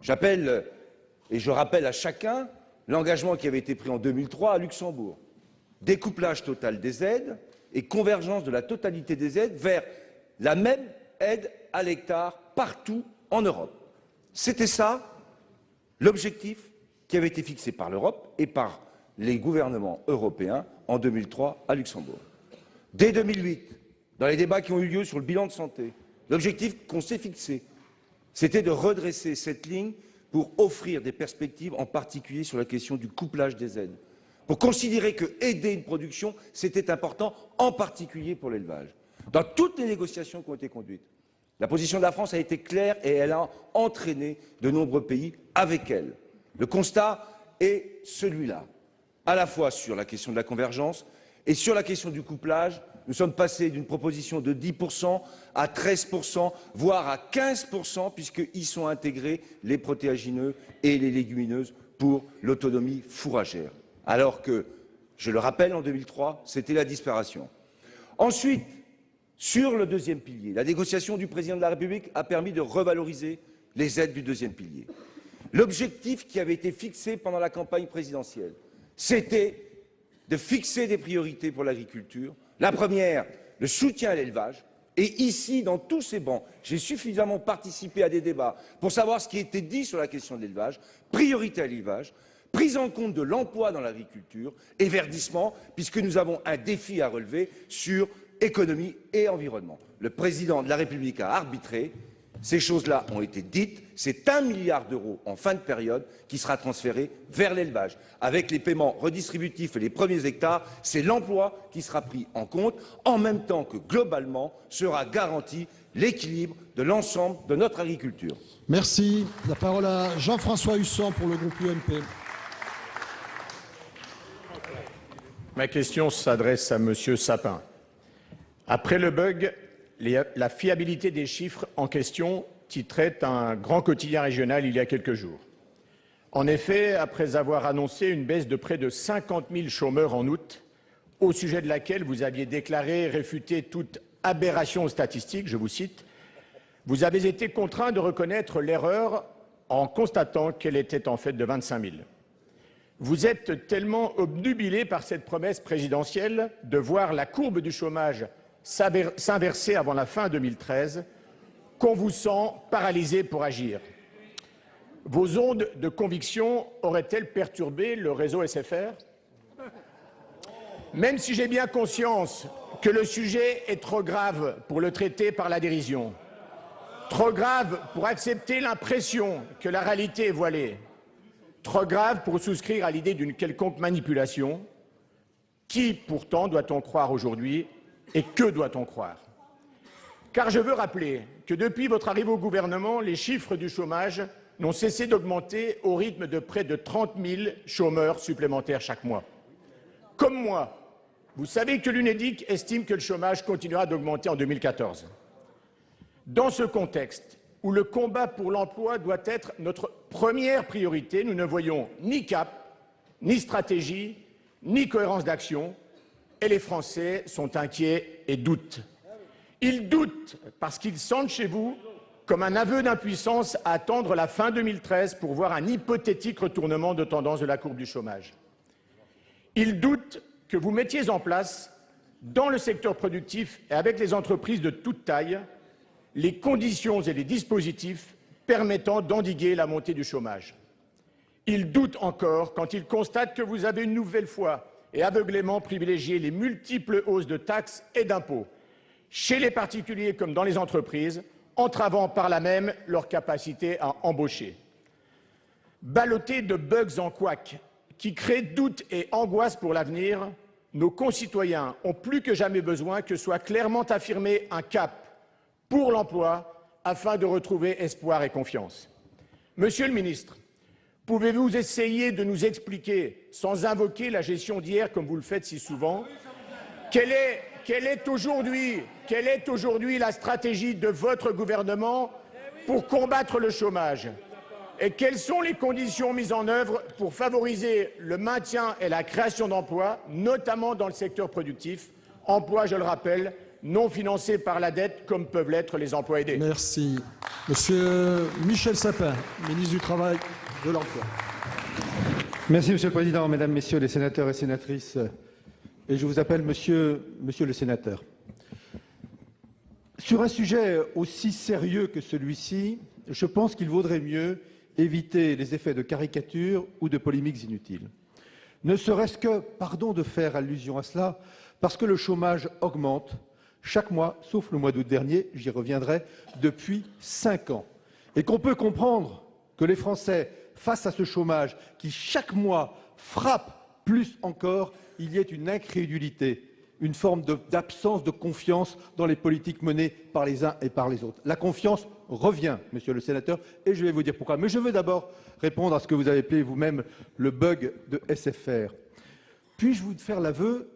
[SPEAKER 19] J'appelle et je rappelle à chacun l'engagement qui avait été pris en 2003 à Luxembourg. Découplage total des aides et convergence de la totalité des aides vers la même aide à l'hectare partout en Europe. C'était ça l'objectif qui avait été fixé par l'Europe et par les gouvernements européens en 2003 à Luxembourg. Dès 2008, dans les débats qui ont eu lieu sur le bilan de santé, l'objectif qu'on s'est fixé, c'était de redresser cette ligne pour offrir des perspectives, en particulier sur la question du couplage des aides, pour considérer que aider une production, c'était important, en particulier pour l'élevage. Dans toutes les négociations qui ont été conduites, la position de la France a été claire et elle a entraîné de nombreux pays avec elle. Le constat est celui-là, à la fois sur la question de la convergence et sur la question du couplage. Nous sommes passés d'une proposition de 10% à 13%, voire à 15%, puisqu'ils sont intégrés les protéagineux et les légumineuses pour l'autonomie fourragère. Alors que, je le rappelle, en 2003, c'était la disparition. Ensuite, sur le deuxième pilier, la négociation du Président de la République a permis de revaloriser les aides du deuxième pilier. L'objectif qui avait été fixé pendant la campagne présidentielle, c'était de fixer des priorités pour l'agriculture. La première, le soutien à l'élevage. Et ici, dans tous ces bancs, j'ai suffisamment participé à des débats pour savoir ce qui était dit sur la question de l'élevage. Priorité à l'élevage, prise en compte de l'emploi dans l'agriculture et verdissement, puisque nous avons un défi à relever sur économie et environnement. Le Président de la République a arbitré. Ces choses-là ont été dites. C'est 1 milliard d'euros en fin de période qui sera transféré vers l'élevage. Avec les paiements redistributifs et les premiers hectares, c'est l'emploi qui sera pris en compte, en même temps que, globalement, sera garanti l'équilibre de l'ensemble de notre agriculture.
[SPEAKER 1] Merci. La parole à Jean-François Husson pour le groupe UMP.
[SPEAKER 20] Ma question s'adresse à Monsieur Sapin. Après le bug, la fiabilité des chiffres en question titrait un grand quotidien régional il y a quelques jours. En effet, après avoir annoncé une baisse de près de 50 000 chômeurs en août, au sujet de laquelle vous aviez déclaré réfuter toute aberration statistique, je vous cite, vous avez été contraint de reconnaître l'erreur en constatant qu'elle était en fait de 25 000. Vous êtes tellement obnubilé par cette promesse présidentielle de voir la courbe du chômage s'inverser avant la fin 2013, qu'on vous sent paralysé pour agir. Vos ondes de conviction auraient-elles perturbé le réseau SFR? Même si j'ai bien conscience que le sujet est trop grave pour le traiter par la dérision, trop grave pour accepter l'impression que la réalité est voilée, trop grave pour souscrire à l'idée d'une quelconque manipulation. Qui, pourtant, doit-on croire aujourd'hui et que doit-on croire? Car je veux rappeler que depuis votre arrivée au gouvernement, les chiffres du chômage n'ont cessé d'augmenter au rythme de près de 30 000 chômeurs supplémentaires chaque mois. Comme moi, vous savez que l'UNEDIC estime que le chômage continuera d'augmenter en 2014. Dans ce contexte où le combat pour l'emploi doit être notre première priorité, nous ne voyons ni cap, ni stratégie, ni cohérence d'action, et les Français sont inquiets et doutent. Ils doutent parce qu'ils sentent chez vous comme un aveu d'impuissance à attendre la fin 2013 pour voir un hypothétique retournement de tendance de la courbe du chômage. Ils doutent que vous mettiez en place, dans le secteur productif et avec les entreprises de toute taille, les conditions et les dispositifs permettant d'endiguer la montée du chômage. Ils doutent encore quand ils constatent que vous avez une nouvelle fois et aveuglément privilégié les multiples hausses de taxes et d'impôts, chez les particuliers comme dans les entreprises, entravant par là même leur capacité à embaucher. Ballottés de bugs en couac qui créent doute et angoisse pour l'avenir, nos concitoyens ont plus que jamais besoin que soit clairement affirmé un cap pour l'emploi afin de retrouver espoir et confiance. Monsieur le ministre, pouvez-vous essayer de nous expliquer, sans invoquer la gestion d'hier comme vous le faites si souvent, quelle est aujourd'hui la stratégie de votre gouvernement pour combattre le chômage? Et quelles sont les conditions mises en œuvre pour favoriser le maintien et la création d'emplois, notamment dans le secteur productif, emplois, je le rappelle, non financés par la dette comme peuvent l'être les emplois aidés?
[SPEAKER 1] Merci. Monsieur Michel Sapin, ministre du Travail, de l'Emploi.
[SPEAKER 15] Merci, Monsieur le Président, Mesdames, Messieurs les sénateurs et sénatrices. Et je vous appelle monsieur le sénateur. Sur un sujet aussi sérieux que celui-ci, je pense qu'il vaudrait mieux éviter les effets de caricature ou de polémiques inutiles. Ne serait-ce que, pardon de faire allusion à cela, parce que le chômage augmente chaque mois, sauf le mois d'août dernier, j'y reviendrai, depuis 5 ans. Et qu'on peut comprendre que les Français, face à ce chômage qui chaque mois frappe plus encore, il y ait une incrédulité, une forme d'absence de confiance dans les politiques menées par les uns et par les autres. La confiance revient, monsieur le sénateur, et je vais vous dire pourquoi. Mais je veux d'abord répondre à ce que vous avez appelé vous-même le bug de SFR. Puis-je vous faire l'aveu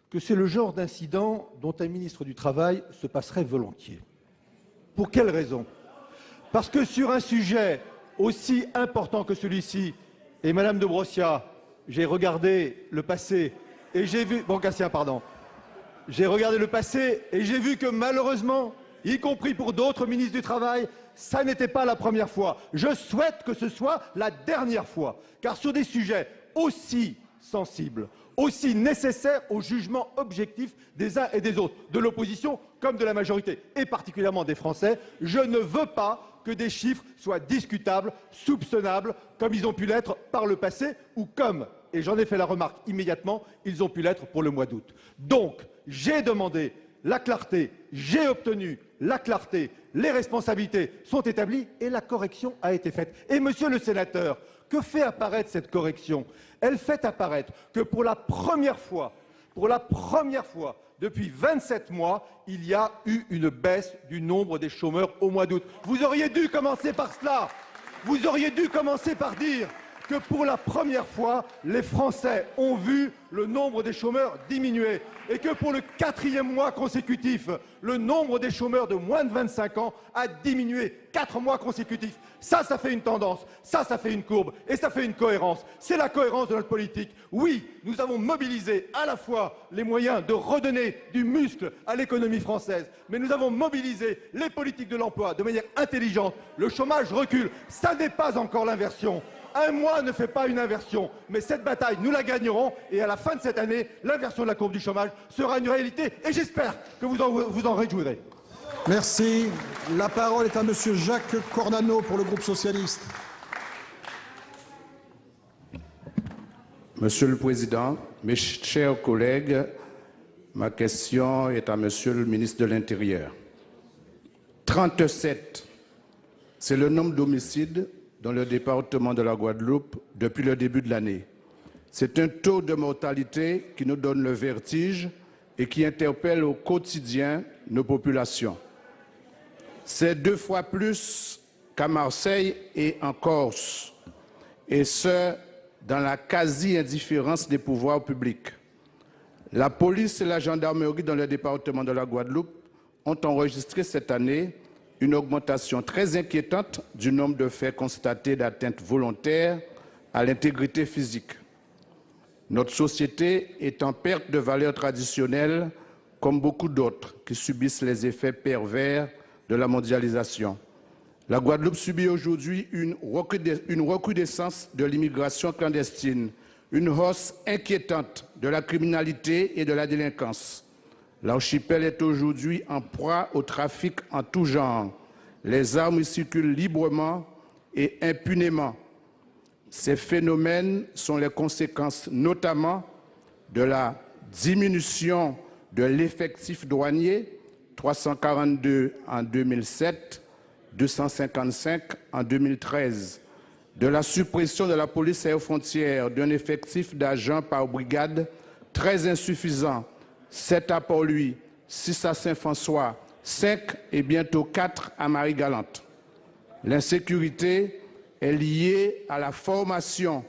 [SPEAKER 15] que c'est le genre d'incident dont un ministre du Travail se passerait volontiers. Pour quelle raison? Parce que sur un sujet aussi important que celui-ci, et Madame de Brossia, j'ai regardé le passé et j'ai vu... Bon, Cassien, pardon. J'ai regardé le passé et j'ai vu que malheureusement, y compris pour d'autres ministres du Travail, ça n'était pas la première fois. Je souhaite que ce soit la dernière fois, car sur des sujets aussi sensibles, aussi nécessaires au jugement objectif des uns et des autres, de l'opposition comme de la majorité, et particulièrement des Français, je ne veux pas que des chiffres soient discutables, soupçonnables, comme ils ont pu l'être par le passé, ou comme, et j'en ai fait la remarque immédiatement, ils ont pu l'être pour le mois d'août. Donc, j'ai demandé la clarté, j'ai obtenu la clarté, les responsabilités sont établies et la correction a été faite. Et monsieur le sénateur, que fait apparaître cette correction? Elle fait apparaître que pour la première fois depuis 27 mois, il y a eu une baisse du nombre des chômeurs au mois d'août. Vous auriez dû commencer par cela. Vous auriez dû commencer par dire que pour la première fois, les Français ont vu le nombre des chômeurs diminuer et que pour le 4e mois consécutif, le nombre des chômeurs de moins de 25 ans a diminué 4 mois consécutifs. Ça fait une tendance, ça fait une courbe et ça fait une cohérence. C'est la cohérence de notre politique. Oui, nous avons mobilisé à la fois les moyens de redonner du muscle à l'économie française, mais nous avons mobilisé les politiques de l'emploi de manière intelligente. Le chômage recule, ça n'est pas encore l'inversion. Un mois ne fait pas une inversion, mais cette bataille, nous la gagnerons et à la fin de cette année, l'inversion de la courbe du chômage sera une réalité et j'espère que vous en réjouirez.
[SPEAKER 1] Merci. La parole est à Monsieur Jacques Cornano pour le groupe socialiste.
[SPEAKER 21] Monsieur le Président, mes chers collègues, ma question est à Monsieur le ministre de l'Intérieur. 37, c'est le nombre d'homicides dans le département de la Guadeloupe depuis le début de l'année. C'est un taux de mortalité qui nous donne le vertige et qui interpelle au quotidien nos populations. C'est 2 fois plus qu'à Marseille et en Corse, et ce, dans la quasi-indifférence des pouvoirs publics. La police et la gendarmerie dans le département de la Guadeloupe ont enregistré cette année une augmentation très inquiétante du nombre de faits constatés d'atteinte volontaire à l'intégrité physique. Notre société est en perte de valeurs traditionnelles, comme beaucoup d'autres qui subissent les effets pervers de la mondialisation. La Guadeloupe subit aujourd'hui une recrudescence de l'immigration clandestine, une hausse inquiétante de la criminalité et de la délinquance. L'archipel est aujourd'hui en proie au trafic en tout genre. Les armes y circulent librement et impunément. Ces phénomènes sont les conséquences notamment de la diminution de l'effectif douanier, 342 en 2007, 255 en 2013, de la suppression de la police aéro-frontière d'un effectif d'agents par brigade très insuffisant, 7 à Port-Louis, 6 à Saint-François, 5 et bientôt 4 à Marie-Galante. L'insécurité est liée à la formation,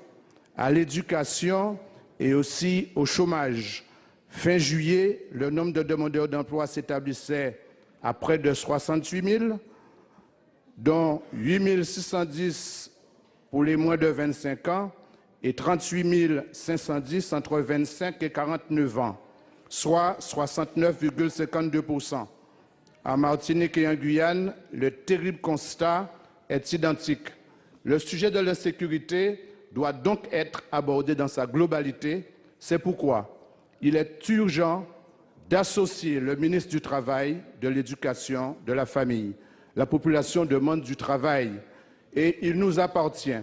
[SPEAKER 21] à l'éducation et aussi au chômage. Fin juillet, le nombre de demandeurs d'emploi s'établissait à près de 68 000, dont 8 610 pour les moins de 25 ans et 38 510 entre 25 et 49 ans, soit 69,52%. En Martinique et en Guyane, le terrible constat est identique. Le sujet de l'insécurité doit donc être abordé dans sa globalité. C'est pourquoi il est urgent d'associer le ministre du Travail, de l'Éducation, de la Famille. La population demande du travail et il nous appartient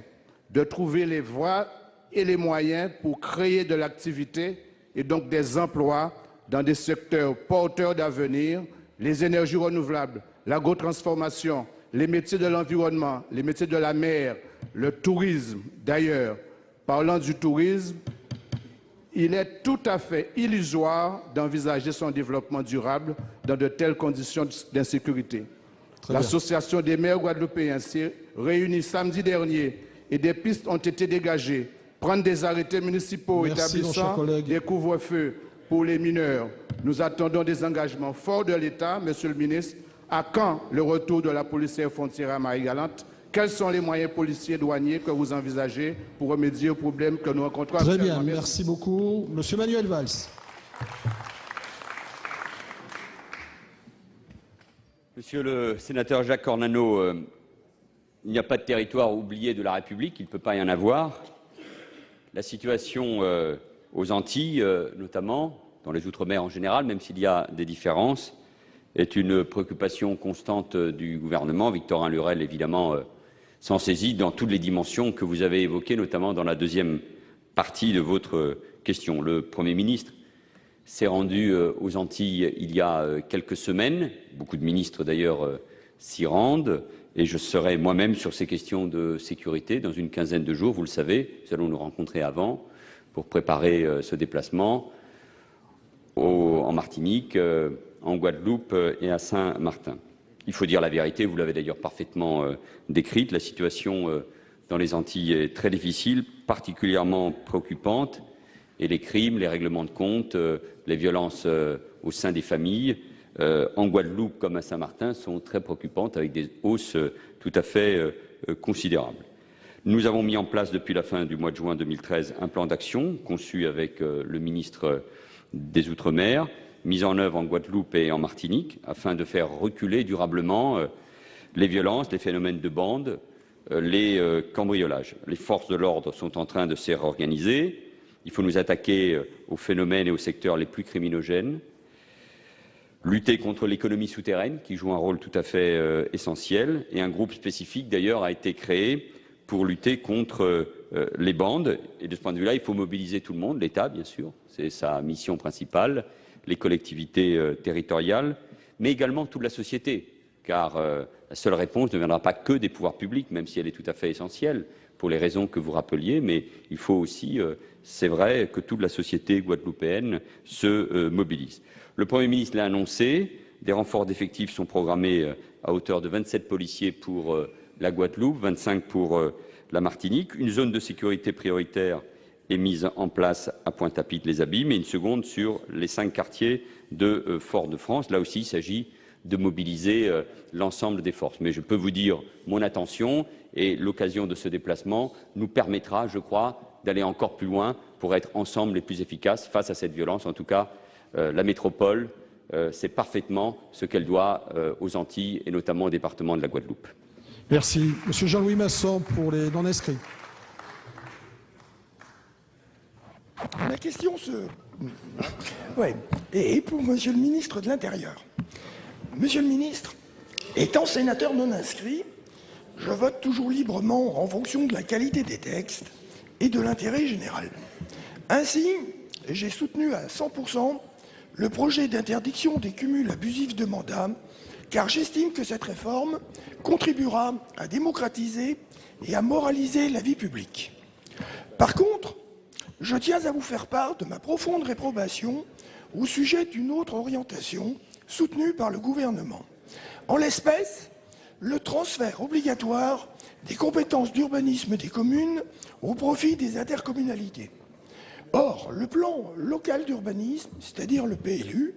[SPEAKER 21] de trouver les voies et les moyens pour créer de l'activité et donc des emplois dans des secteurs porteurs d'avenir, les énergies renouvelables, l'agrotransformation, les métiers de l'environnement, les métiers de la mer, le tourisme. D'ailleurs, parlant du tourisme, il est tout à fait illusoire d'envisager son développement durable dans de telles conditions d'insécurité. L'Association des maires guadeloupéens s'est réunie samedi dernier et des pistes ont été dégagées. Prendre des arrêtés municipaux établissant des couvre-feux pour les mineurs. Nous attendons des engagements forts de l'État, Monsieur le ministre. À quand le retour de la police frontière à Marie-Galante? Quels sont les moyens policiers et douaniers que vous envisagez pour remédier aux problèmes que nous rencontrons actuellement?
[SPEAKER 1] Très bien, merci beaucoup. Monsieur Manuel Valls.
[SPEAKER 13] Monsieur le sénateur Jacques Ornano, il n'y a pas de territoire oublié de la République, il ne peut pas y en avoir. La situation aux Antilles, notamment, dans les Outre-mer en général, même s'il y a des différences, est une préoccupation constante du gouvernement. Victorin Lurel, évidemment, s'en saisit dans toutes les dimensions que vous avez évoquées, notamment dans la deuxième partie de votre question. Le Premier ministre s'est rendu aux Antilles il y a quelques semaines. Beaucoup de ministres, d'ailleurs, s'y rendent. Et je serai moi-même sur ces questions de sécurité dans une quinzaine de jours. Vous le savez, nous allons nous rencontrer avant pour préparer ce déplacement en Martinique, en Guadeloupe et à Saint-Martin. Il faut dire la vérité, vous l'avez d'ailleurs parfaitement décrite. La situation dans les Antilles est très difficile, particulièrement préoccupante. Et les crimes, les règlements de compte, les violences au sein des familles, en Guadeloupe comme à Saint-Martin, sont très préoccupantes avec des hausses tout à fait considérables. Nous avons mis en place depuis la fin du mois de juin 2013 un plan d'action conçu avec le ministre des Outre-mer, mis en œuvre en Guadeloupe et en Martinique, afin de faire reculer durablement les violences, les phénomènes de bande, les cambriolages. Les forces de l'ordre sont en train de se réorganiser. Il faut nous attaquer aux phénomènes et aux secteurs les plus criminogènes, lutter contre l'économie souterraine, qui joue un rôle tout à fait essentiel, et un groupe spécifique, d'ailleurs, a été créé pour lutter contre les bandes. Et de ce point de vue-là, il faut mobiliser tout le monde, l'État, bien sûr, c'est sa mission principale, les collectivités territoriales, mais également toute la société, car la La seule réponse ne viendra pas que des pouvoirs publics, même si elle est tout à fait essentielle pour les raisons que vous rappeliez, mais il faut aussi, c'est vrai, que toute la société guadeloupéenne se mobilise. Le Premier ministre l'a annoncé, des renforts d'effectifs sont programmés à hauteur de 27 policiers pour la Guadeloupe, 25 pour la Martinique. Une zone de sécurité prioritaire est mise en place à Pointe-à-Pitre-les-Abîmes et une seconde sur les 5 quartiers de Fort-de-France. Là aussi, il s'agit de mobiliser l'ensemble des forces. Mais je peux vous dire mon intention et l'occasion de ce déplacement nous permettra, je crois, d'aller encore plus loin pour être ensemble les plus efficaces face à cette violence. En tout cas, la métropole sait parfaitement ce qu'elle doit aux Antilles et notamment au département de la Guadeloupe.
[SPEAKER 1] Merci. Monsieur Jean-Louis Masson pour les non-inscrits.
[SPEAKER 3] Ma question est pour Monsieur le ministre de l'Intérieur. Monsieur le ministre, étant sénateur non inscrit, je vote toujours librement en fonction de la qualité des textes et de l'intérêt général. Ainsi, j'ai soutenu à 100% le projet d'interdiction des cumuls abusifs de mandats, car j'estime que cette réforme contribuera à démocratiser et à moraliser la vie publique. Par contre, je tiens à vous faire part de ma profonde réprobation au sujet d'une autre orientation soutenue par le gouvernement. En l'espèce, le transfert obligatoire des compétences d'urbanisme des communes au profit des intercommunalités. Or, le plan local d'urbanisme, c'est-à-dire le PLU,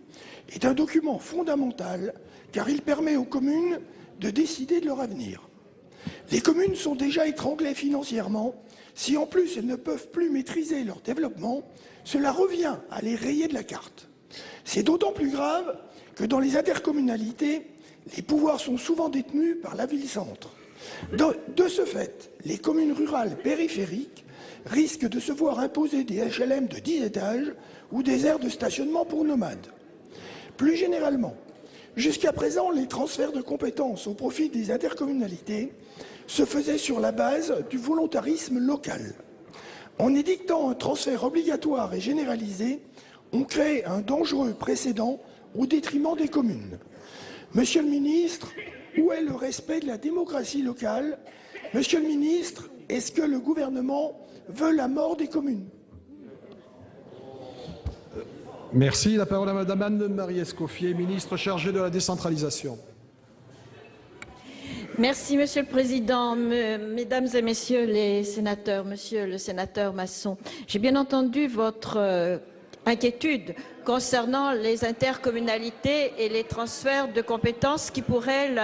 [SPEAKER 3] est un document fondamental car il permet aux communes de décider de leur avenir. Les communes sont déjà étranglées financièrement. Si en plus elles ne peuvent plus maîtriser leur développement, cela revient à les rayer de la carte. C'est d'autant plus grave que dans les intercommunalités, les pouvoirs sont souvent détenus par la ville-centre. De ce fait, les communes rurales périphériques risquent de se voir imposer des HLM de 10 étages ou des aires de stationnement pour nomades. Plus généralement, jusqu'à présent, les transferts de compétences au profit des intercommunalités se faisaient sur la base du volontarisme local. En édictant un transfert obligatoire et généralisé, on crée un dangereux précédent au détriment des communes. Monsieur le ministre, où est le respect de la démocratie locale? Monsieur le ministre, est-ce que le gouvernement veut la mort des communes?
[SPEAKER 1] Merci. La parole à Madame Anne-Marie Escoffier, ministre chargée de la décentralisation.
[SPEAKER 18] Merci, Monsieur le Président. Mesdames et Messieurs les sénateurs, Monsieur le sénateur Masson, j'ai bien entendu votre inquiétude concernant les intercommunalités et les transferts de compétences qui pourraient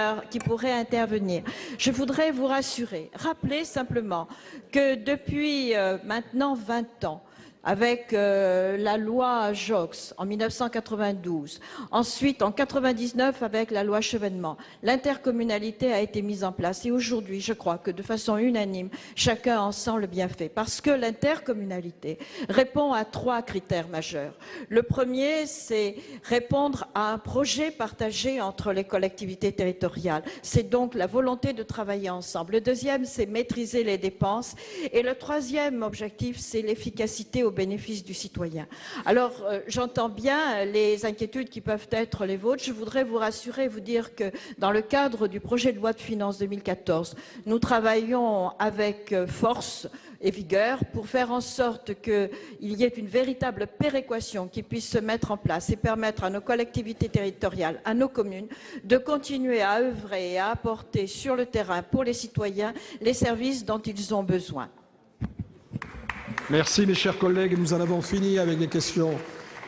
[SPEAKER 18] intervenir. Je voudrais vous rassurer, rappeler simplement que depuis maintenant 20 ans, avec la loi Joxe en 1992, ensuite en 1999 avec la loi Chevènement, l'intercommunalité a été mise en place. Et aujourd'hui, je crois que de façon unanime, chacun en sent le bienfait. Parce que l'intercommunalité répond à 3 critères majeurs. Le premier, c'est répondre à un projet partagé entre les collectivités territoriales. C'est donc la volonté de travailler ensemble. Le deuxième, c'est maîtriser les dépenses. Et le troisième objectif, c'est l'efficacité au bénéfice du citoyen. Alors, j'entends bien les inquiétudes qui peuvent être les vôtres. Je voudrais vous rassurer, vous dire que dans le cadre du projet de loi de finances 2014, nous travaillons avec force et vigueur pour faire en sorte qu'il y ait une véritable péréquation qui puisse se mettre en place et permettre à nos collectivités territoriales, à nos communes, de continuer à œuvrer et à apporter sur le terrain pour les citoyens les services dont ils ont besoin.
[SPEAKER 1] Merci mes chers collègues, nous en avons fini avec les questions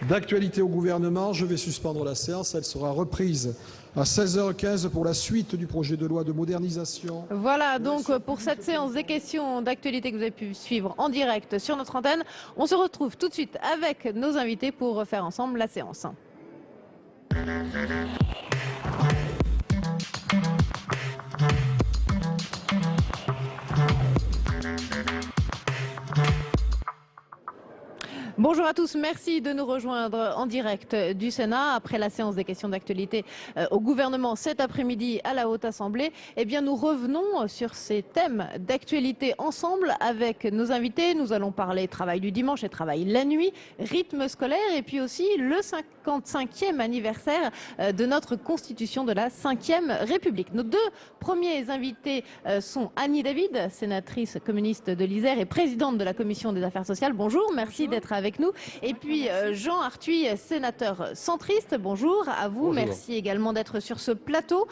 [SPEAKER 1] d'actualité au gouvernement. Je vais suspendre la séance, elle sera reprise à 16h15 pour la suite du projet de loi de modernisation.
[SPEAKER 2] Voilà donc pour cette séance des questions d'actualité que vous avez pu suivre en direct sur notre antenne. On se retrouve tout de suite avec nos invités pour refaire ensemble la séance. Bonjour à tous, merci de nous rejoindre en direct du Sénat. Après la séance des questions d'actualité au gouvernement cet après-midi à la Haute Assemblée, eh bien nous revenons sur ces thèmes d'actualité ensemble avec nos invités. Nous allons parler travail du dimanche et travail la nuit, rythme scolaire et puis aussi le 55e anniversaire de notre Constitution de la Ve République. Nos deux premiers invités sont Annie David, sénatrice communiste de l'Isère et présidente de la Commission des Affaires sociales. Bonjour, merci d'être avec nous. Et puis Jean Arthuis, sénateur centriste. Bonjour à vous.
[SPEAKER 4] Bonjour.
[SPEAKER 2] Merci également d'être sur ce plateau.